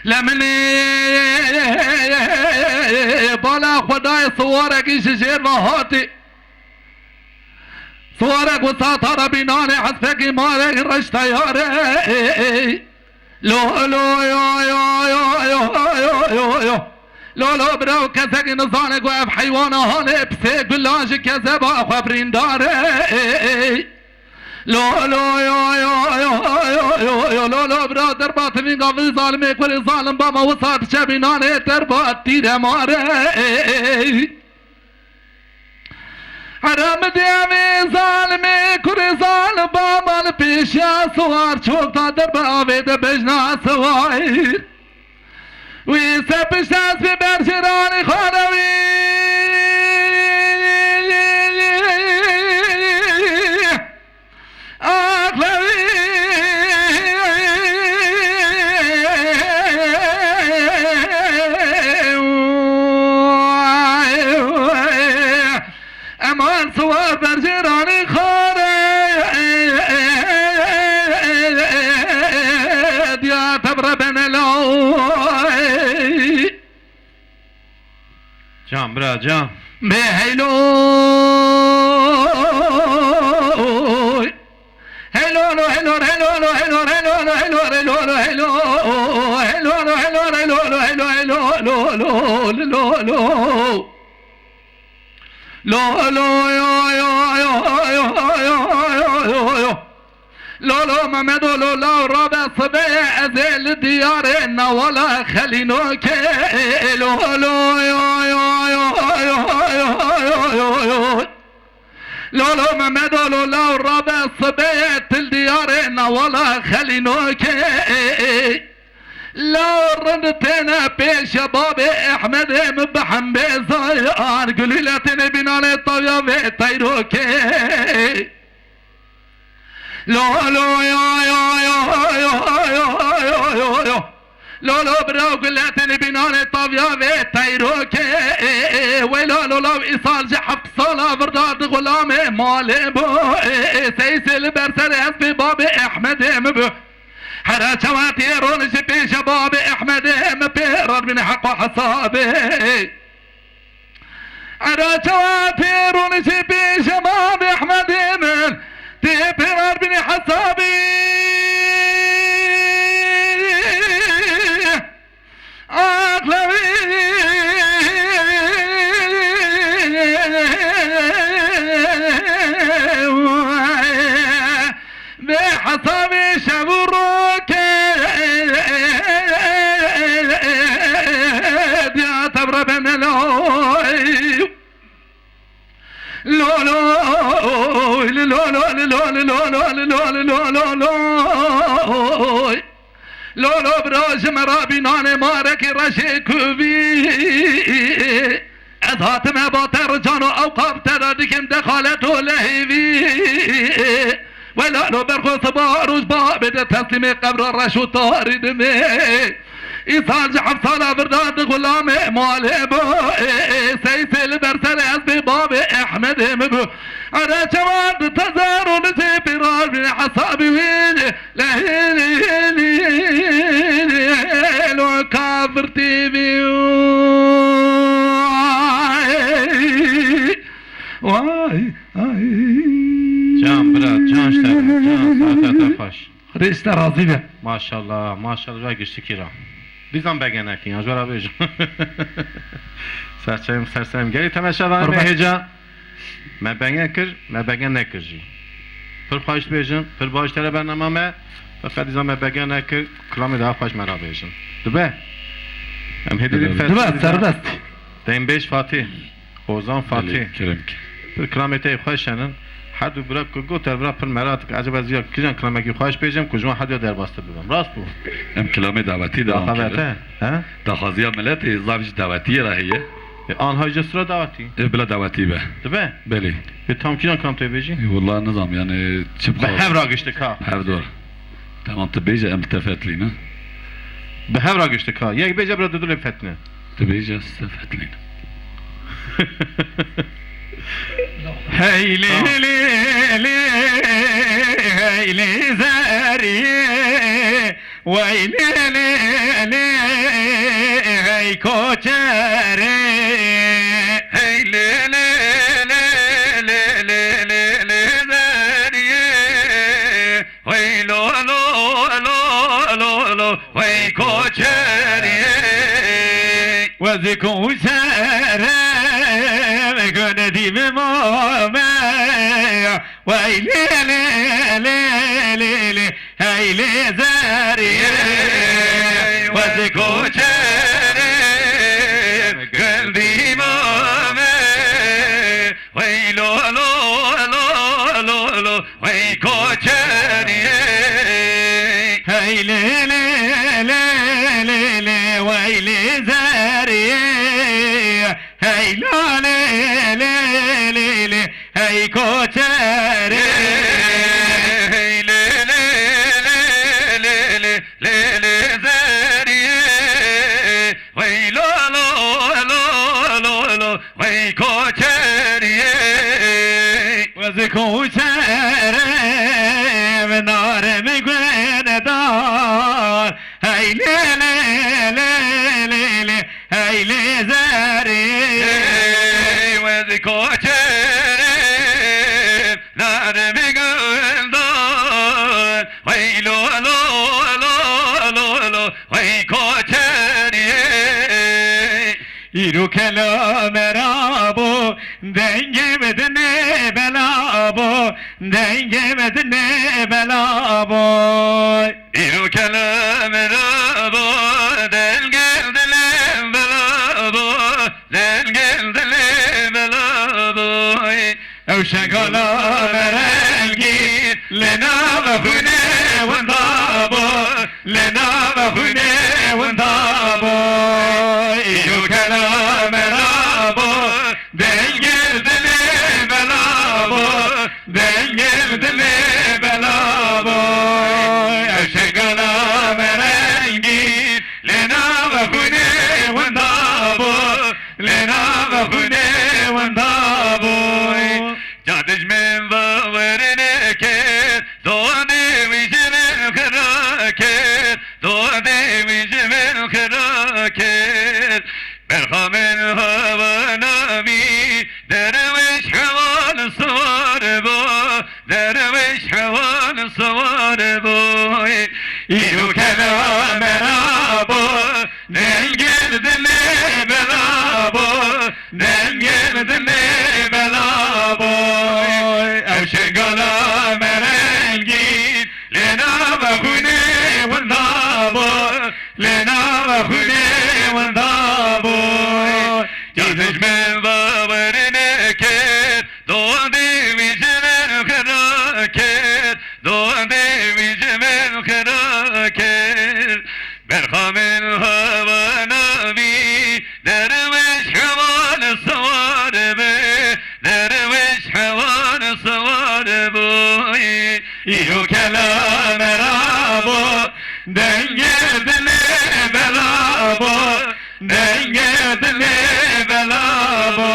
لمني بالا خداي صورك يشجير وهاتي صورك وساطر بناني حسبك مالك رشت ياري لو لو يو يو يو يو يو يو يو لولو براو كذاك نظانك وقف حيوانه هاني بسي قلاج كذاب اخوة برينداري لولو يو يو يو يو يو يو لولو براو دربات من قبل ظالمي كل ظالم باما وصاد شابيناني دربات تيرا ماري حرام ديامي ظالمي كل ظالم باما البيشا سوار شوكتا دربا ويدا بجنا سوائر ويسبش ناس في برشراني خانوي أغلبي أمان صور برشراني خانوي يا تبر بن لو جان برا جان هلو هلو هلو هلو هلو هلو هلو هلو هلو هلو هلو هلو هلو هلو هلو هلو لو لو يو يو يو يو يو يو يو لو لو ممدو لو لو رابع صبي أزيل ديارنا ولا خلينوك لو لو يو يو يو يو يو يو يو لو لو ممدو لو لو رابع صبي ديارنا ولا خلينوك لو ردتنا بيش باب احمد مبحم بزايان قليلتنا بنالي طويا بيتيروك لو لو يو يو يو يو يو يو يو يو لو لو براو قلتني بناني طافيا بيتيروك ويلو لو لو إيصال جحف صلاة برداد غلامي مالي بو سيسل برسل اسمي بابي احمد مبو حرا شواتي رونش بي شباب احمد مبيرر من حق حصابي حرا شواتي رونش بي شباب احمد من تبرر بن حسابي أغلبي بحسابي شبروك لولو براج مرا بینان مارک رشی کوبی از حاتم باتر جانو اوقاب تر دکن دخالت و لهیوی ولا لو برخو صبا روز بابد تسلیم قبر رشو تارید می ایسال جحب سالا برداد غلام ماله بو سیسل برسر از بی باب احمد مبو انا جواد تزار و نسی برار من حسابی ویل لهیلی لو کافر تیوی وای Can brat, can işte, can saate hoş. reis de razı be. Maşallah, maşallah ve güçlü kira. Bizden beğenerken ya, zora beyeceğim. Sersem geri temeşadan heyecan. Me beğen ne kırcı. Pır hoş beyeceğim, pır baş tere bernamame. Fakat izan me beğen ne kır, kılamı daha hoş mera beyeceğim. Dübe? Hem hediyelik Dıbet serbest. Deyim 5 Fatih. Ozan Fatih. Kerem ki. Bir kılamete hoşanın. حد برا کو تر برا پر مرات عجب از یا کجان کلمه کی خواهش بیجم کجا حد در باسته بگم راست بو Em kelamê davetî devam خبرته kere. ها Daxwaziya milletê zavj davetî re heye. آنها جسر دعوتی Bila davetî be. دبه Belê. به تام کجان کام تو بیجی Vallahi nizam yani çip به هم را گشت کا Hev dor. Tamam te bêje em tefetlîne. به هم را گشت کا یک بیجه برا دودل فتنه Te bêje tefetlîne. Hey li li li hey li zariye vay li li li hey koçere hey li li li li li li li zariye vay lo lo lo lo lo vay koçere وذكو سارم كندي بماما ويلي لي لي لي لي هاي لي زاري وذكو سارم كندي ماما ويلو لو لو لو لو ويكو ساري هاي لي لي لي لي لي ويلي زاري هاي لا لي لي لي لي هاي كوتاري هاي لي لي لي لي لي لي لي زاري ويلو لو لو لو لو وي كوتاري وذكو ساري نار مقوين دار هاي لي لي لي لي لي هاي لي زاري وذكو شريف نار مقوين دار ويلو لو لو لو لو ويكو شريف يرو كلام رابو دنگه بدنه بلابو دنگه بدنه بلابو يرو كلام رابو دنگه بدنه بلابو دنگه بدنه بلابو او شغالا مرنگي لنا بخونه وندابو لنا بخونه وندابو يرو كلام رابو دنگه بدنه بلابو دنگه بدنه بلابو او شغالا مرنگي لنا بخونه وندابو لنا بخونه وندابو جادج من باورنه كر دوني ويجمن خراكر دوني ويجمن خراكر برخامن هوا نامي درويش حوال صوار بو درويش حوال صوار بو يرو كلام رابو نلقل دلي بلابو نلقل دلي بلابو او شغلا مرنجين لنا بخوني والنابو لنا بخوني والنابو جادج من باورنا كير دوني ويجمن خراكر دوني ويجمن خراكر برخامن هوانا بی درویش هوان سوار به درویش هوان سوار بوی ایو کلام رابو دنگ دل بلا بو دنگ دل بلا بو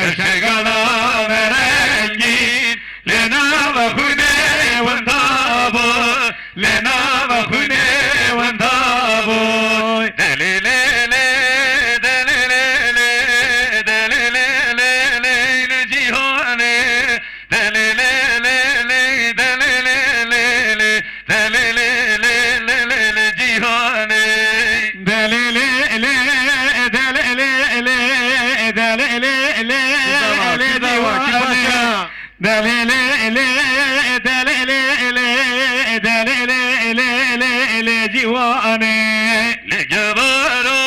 اشگالا مرنگین لنا و خونه وندابو لنا و خونه وندابو دلیلی دلیلی دلیلی جیهانه دلیلی دلیلی دلیلی جیهانه دلیلی جواني لجبارو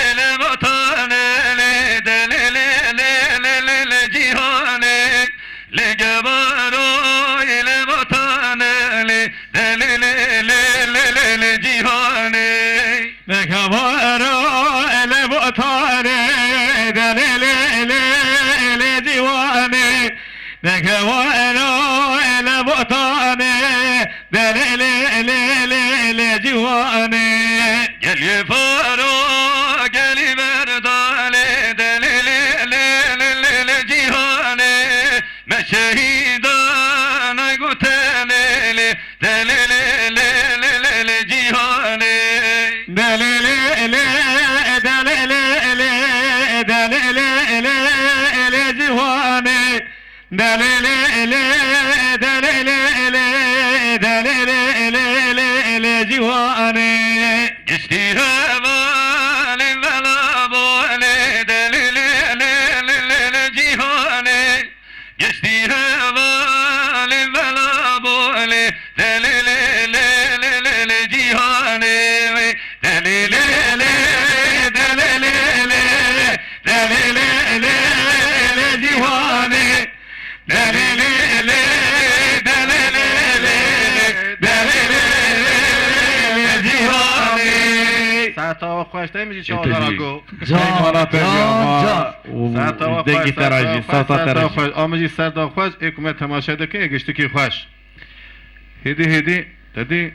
إلى وطني دليل جيهاني لجبارو إلى وطني دليل جيهاني لجبارو إلى وطني دليل جيهاني لجبارو إلى وطني دليل جواني قال يفارو قال مردالي دليل جيهاني ما شهيدانا قتالي دليل جيهاني دليل جواني دليل جواني قشتيها بالي بلا بولي دليل جيهاني قشتيها بالي بلا بولي دليل جيهاني دليل جيهاني ساعتا خوش نمیشه چهار گو ساعتا دنگی تراجی ساعتا تراجی آمجی سردا خوش اکمه تماشا دکه اگشتی کی خوش هدی دادی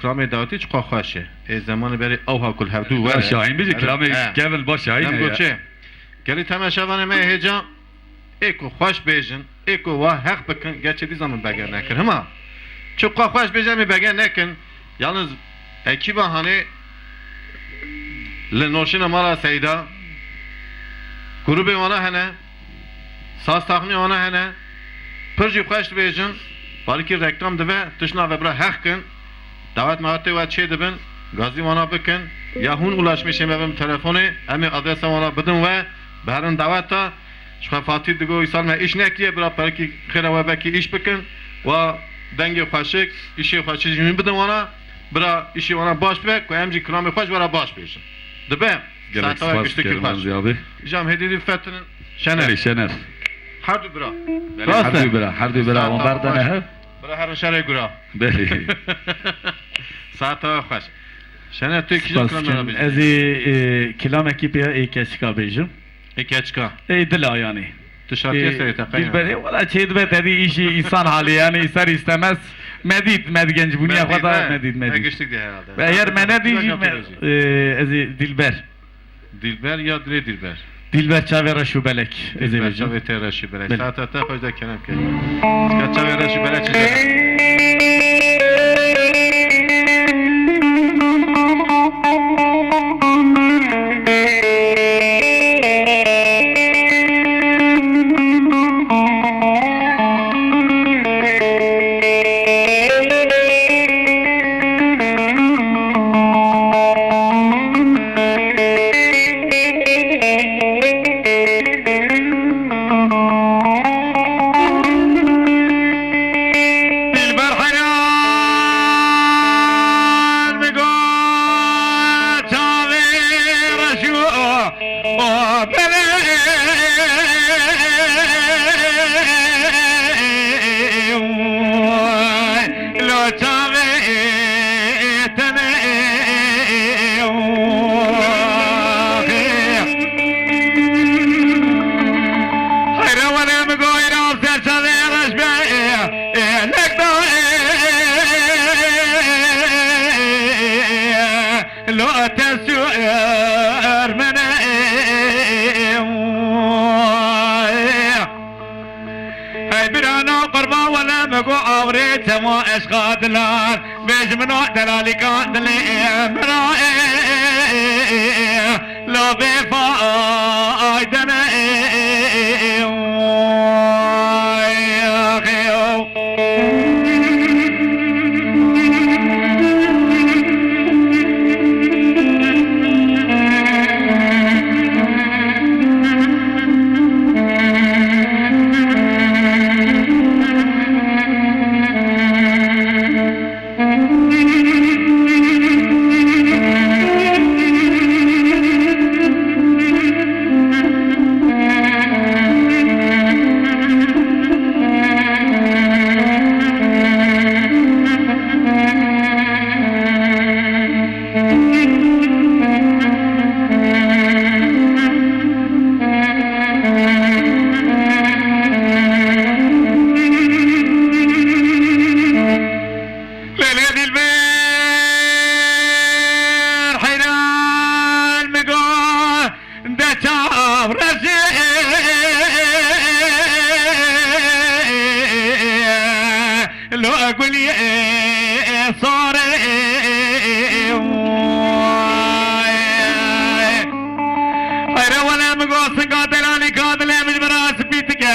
کلام داوتی چقا خوشه ای زمان بری اوها کل هفدو وره شاهین بیجی کلام قبل با شاهین نم گوچه گلی تماشا وانه مه هجا ایکو خوش بیجن ایکو واه حق بکن گرچه دی زمان بگر نکن هما چقا خوش بیجن می بگر نکن یالنز اکی بحانه لنوشین مالا سیدا گروه وانا هنه ساز تاخمی وانا هنه پرجی خوش بیجن بالکی رکلام دوه تشنا و برا حق کن دعوت مهاته و چه دبن گازی وانا بکن یا هون اولاش میشه ببین تلفونه امی آدرس وانا بدن و بهرن دعوت تا شخوا فاتی دگو ایسال ما ایش نکیه برا پرکی خیره و بکی ایش بکن و دنگ خوشک ایشی خوشک جمعی بدن وانا برا ایشی وانا باش بک و همجی کلام خوش برا باش بیشن دبه ساعتا و گشتی که خوش جام هدیدی فتن شنر هر دو برا هر دو برا اون بردنه هر برا هر شهر گرا بله ساعتا و خوش شنر توی کجا کلام را بیشن از کلام اکیپی ای کسکا بیجم اکیچکا ای دل یعنی تشارتی سری تقییم دلبری ولا چه دبت هذه ایشی انسان حالی یعنی سر استمس مدید گنج بونی خدا مدید گشتی ده هراده و اگر من ندیجی از دلبر یا دلبر دلبر چاوی رشو بلک از دلبر بیجم چاوی ترشی بلک ساعتا تا خوش ده کنم که اسکا چاوی رشی بلک چیزه دلبر حنا لو تسوير من هاي برانا قربا ولا مقو عوريت ما اشقى دلال بيج منو دلالي كان دلي مرائي لو بفاي دنائي لو اقول يا صار خير ولا مقوس قاتلاني قاتل مش براس بيتك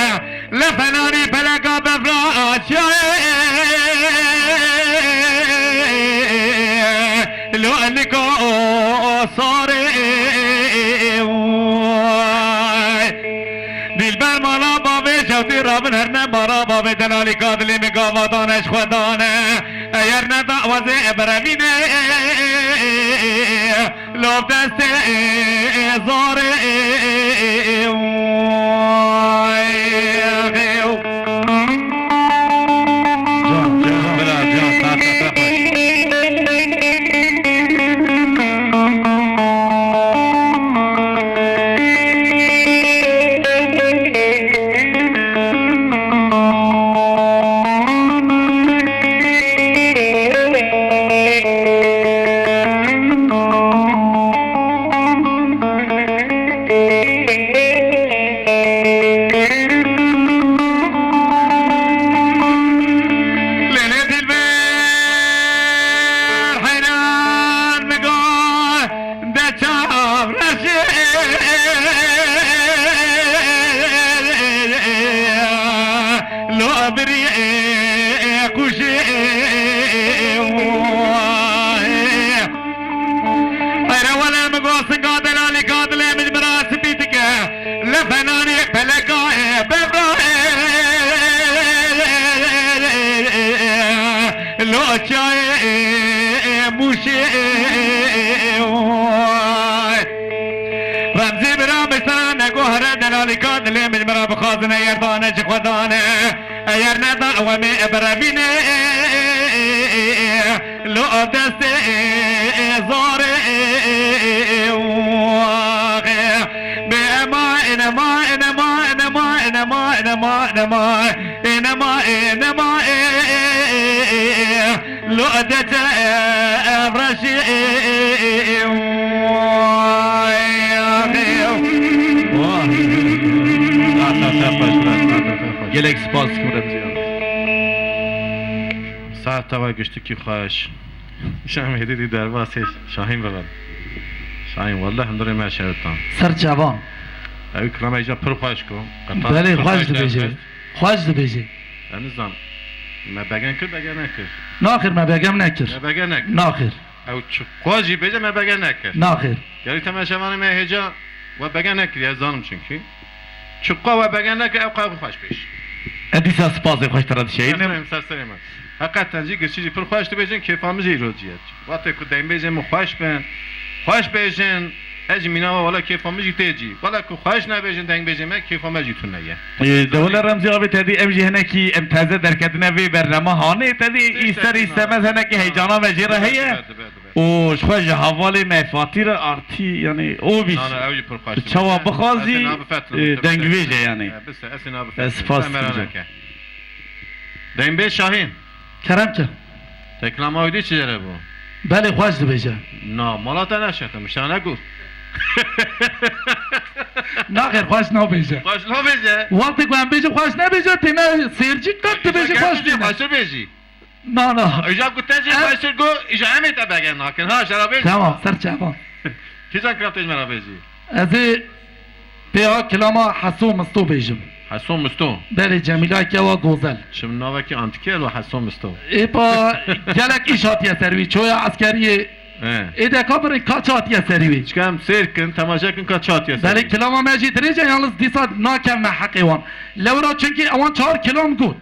لفناني فلقى بفراش لو انك صار دلبر مالا بابي شوتي رابن هرنا بارا بابي دلالي قادلي مقاما دانش خدانا ايرنا دعوزي ابرميني لو دستي زاري رمزي برا بسانة قهرة دلالي قادلي من مرا بخازنة يردانة شخوذانة ايرنا دعوة مي ابرابيني لو دستي زاري بأما انما انما انما انما انما انما انما انما لو دت افرشي گلک سپاس کنم زیاد ساعت توا گشتی کی خواهش شام هدیدی در واسه شاهین ببر شاهین والله هندره ما شرطان سر جوان اوی کلام ایجا پر خواهش کن بله خواهش دبیجه خواهش دبیجه نظام ما بگن کر بگن نکر ناخر ما بگم نکر ما بگن نکر ناخر او خواهشی بیجه ما بگن نکر ناخر یعنی تماشاوانه ما هجا و بگن نکر یا زانم چونکی چقا و بگن نکر او قاقو خواهش بیش ادیسا سپاس خوش ترد شیرینم سرسرم حقیقتا جی گشتی پر خواهش بیجن کیفامز ایروجیت وقتی که دیم بیجن مو خواهش بیجن اجی مینا والا کیفامز تیجی والا که خواهش نبیجن دنگ بیجن ما کیفامز جیتون نگه دوله رمزی آبی تدی امجی هنکی امتازه درکتنه وی برنامه هانه تدی ایستر ایستمز هنکی هیجانا مجیره هیه و خوش حوالی مفاتی را آرتی یعنی او بیش چوا بخوازی دنگ ویجه یعنی سپاس دنگ بیج شاهین کرم که تکلام آیدی چی داره بو؟ بله خواهش دبیجه نه مالا نشتم مشتاق نگو نه غیر خوش نبیجه خوش نو بیجه وقتی که هم بیجه خوش نبیجه تینه سیرجی قد بیجه خوش تینه خوش بیجی نه نه ایجا گوته جی خوش گو ایجا همیتا بگن ناکن ها شرا بیجی تمام سر چهبان کیزا کرافتش مرا بیجی ازی بیا کلاما حسو مستو بیجم حسون مستو بله جمیله که و گوزل شم ناوه که انتکیل و حسون مستو ای با گلک ایش هاتیه سروی چویا عسکری ای ده کابر کاچ هاتیه سروی چکم سیر کن تماشا کن که چاتیه بله کلاما مجی دریجه یالز دیسا ناکم حقی وان لورا چونکی اوان 4 کلام گود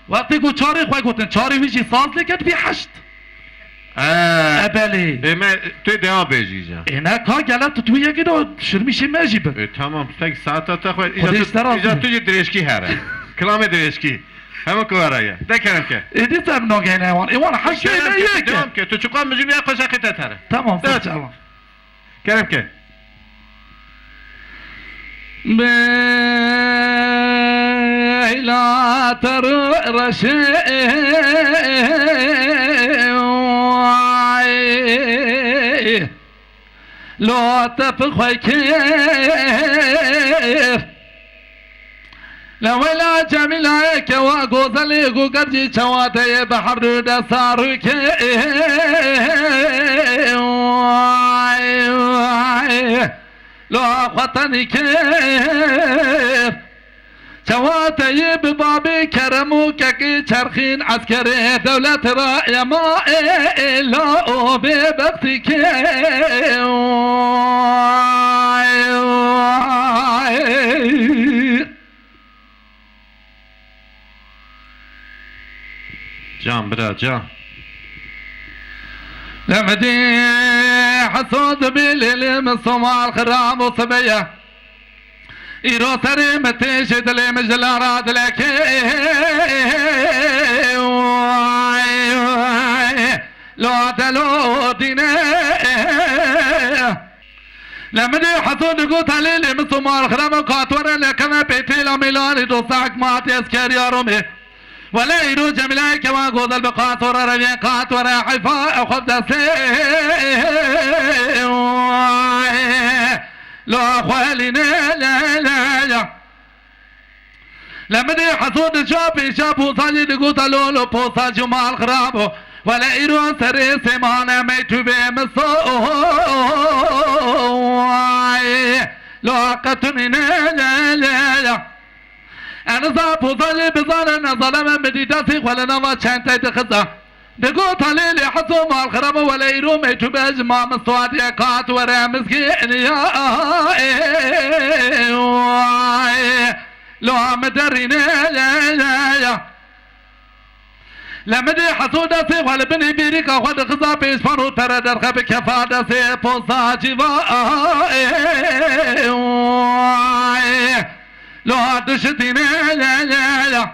وقتی گو 4 خواه گوتن 4 ویجی ساز لکت بی 8 بله من توی دهان بیجی جا اینا که گلت توی یکی دو شرمیشی مجی به تمام تک ساعتا تا خواهد خودش درازه. ایجا توی درشکی هره کلام درشکی همه کوارایه دکرم که ایدی سب ناگه ایوان ایوان 8 دیدم که تو چقدر مجیم یک خوش حقیقه تره تمام سر چهبان کرم که لا ترشي لو تفخي كيف لو لا جميل هيك وغوزلي غوغرجي چواتي بحر دسار لو خطني كيف چواتي ببابي كرمو ككي چرخين عسكري دولة رأي ما إلا ببختي جان برا جان لمدي حسود بالليل من صمال خرام وصبيه إيرو سري متيش دلي مجلارات لك لو دلو دينا لمدي حسود قوت علي من صمال خرام قاتورا لكنا بيتي لميلاني دو ساك ماتي اسكاري ارومي ولا يرو جميلة كما قوضل بقاطورة ربيع قاطورة حفاء خب دسي لو أخوالينا لا لا لا لما دي حسود شابي شابو صاجي دقوطة لولو بوصا جمال خرابو ولا يرو سري سيمانا ميتو بمسو لو أقتني لا لا لا أنا صابو صلي بظالنا ظلما بدي تسيق ولا نما شانتا تخزا دقوط علي حصو مال خرابة ولا يروم يتباج ما مصوات يقات ورا مسكين يا لو مدرينا لا لا لا لما دي حصو دسيق ولا بني بيريكا خد خزا بيش فانو ترى درخة بكفا دسيق بوصا جيبا لو دشتينا لا لا لا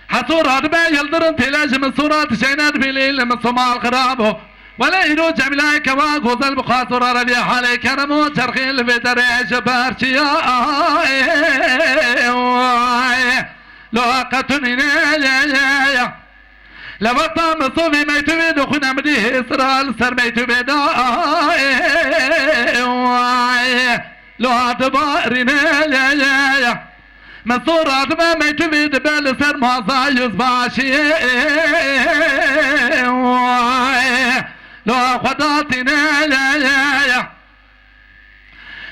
حصور هدبا يلدرن تلاج من صورات شينات بليل من صمال خرابه ولا يروج جميلة كما غزل بخاطر ربيع حالي كرمو ترخيل في دريج بارشيا لو قتني لا لا لا لبطا مصوفي ما يتبيد وخنا مديه إسرائيل سر ما يتبيد لو عدبارنا لا لا لا مصورات ما يتبيد بالسر ما صايز باشي لو خداتنا لا لا لا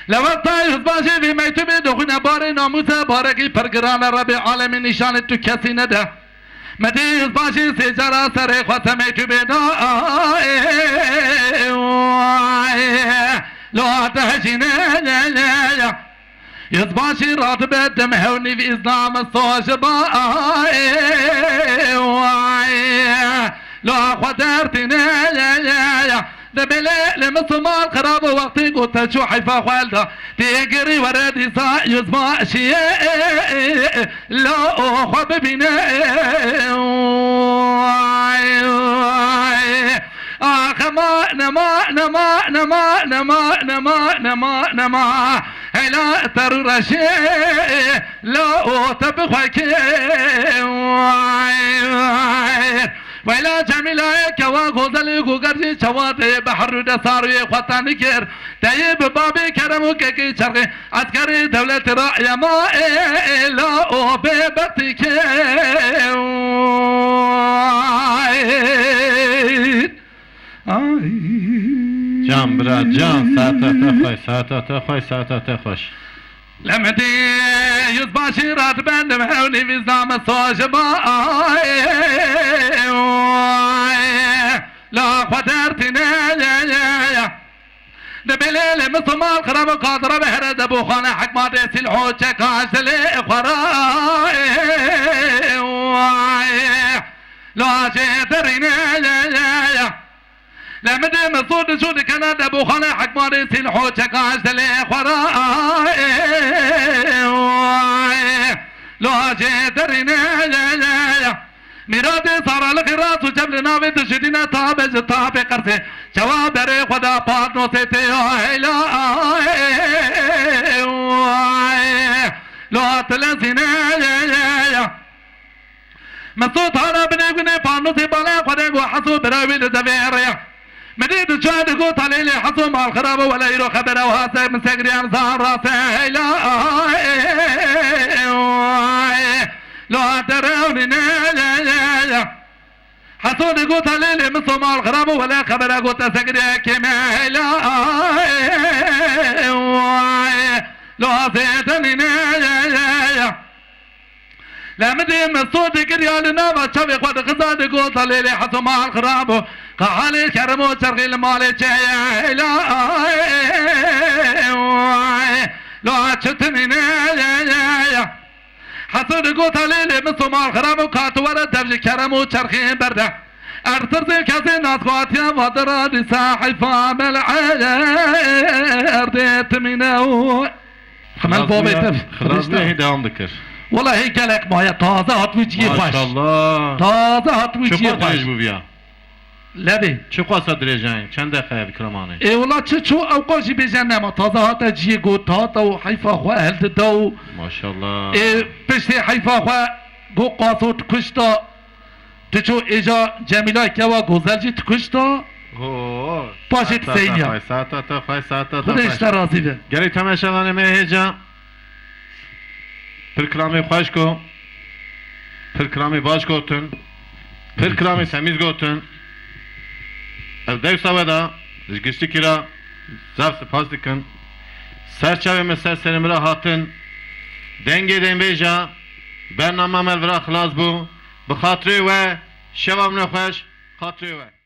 لو الطايز باشي في ما يتبيد وخنا باري ناموسا باركي برقران ربي عالم نشان تكسي نده مديز باشي سجارة سري خواه ما يتبيد لو تهجنا لا لا لا يصباشي راتب الدم هوني في إسلام الصوشبا لو خدرتنا لا لا لا دبلا لمصمال خراب وقتي قلت شو حيفا خالده تيقري وردي صا يصباشي لا خب بنا ما نما نما نما نما نما نما نما هلا ترشي لا تبخك ویلا جمیله که و غزل گوگرجی چواده بحر ده ساروی خواتانی کر تایی به بابی کرم و که چرقی عسکری دولت را یما ایلا او به برتی که جان برا جان ساعتات خوش لمدي يصباشي رات بند مهوني في زام الصوش لا قدرتنا دبليل مصمال خراب قادرة بهر دبو خانة حكمات سلحو چكاش لإخوراء لا جدرنا لمدي مصود شود كان دبو خانة حكمات سلحو چكاش لإخوراء لا جدرنا میراد صار الخراس جبل ناوي تشدينا تابج تاب قرسه جواب در خدا پاک نو سے تے لا لا تلسنا مسوط هذا بني پانو سے بالا خدا کو حسو براوي لزبير مديد شاد کو تليل حسو مال خراب ولا يرو خبر وهذا من سجريان صار راسه لا تروننا حسود قوت الليل من صمال غرام ولا خبر قوت سقري كما لا زيتننا لا مدي مسود قريالنا ما شوي قد قصاد قوت الليل حسو مال غرام قحالي كرمو شرقي المال جاي لا تشتننا حسود قوت الليل من صمال خرام وكاتورة دبج كرم وشرخين برده ارتر زي كاسي ناس قواتيا وضراد ساحل فامل ارديت منه خمال بابي تف خلاص نه devam دكر والله هي قالك مايا تازه هاتويجي خوش ما شاء الله تازه هاتويجي چه خوش بو بیا لبي چه قصه درجان چند دقیقه بکرمانه اي والله چو اوقاجي بيجن ما تازه هات جي قوت هات وحيفا خو اهل دو ما شاء الله اي بشتي حيفا خو گو قاصوت کشتا تچو ایجا جمیلا کوا گوزلجی تکشتا پاشت سینیا ساعتات خودش ترازی به گری تماشاوان مهجا پر کلامی خوش کو پر کلامی باش گوتن پر کلامی تمیز گوتن از دیو سودا گشتی کرا زب سپاس دکن سرچاوی مسر سرمرا هاتن دنگی دن بیجا برنامه ملورا خلاص بو بخاطری و شوام نخوش خاطری و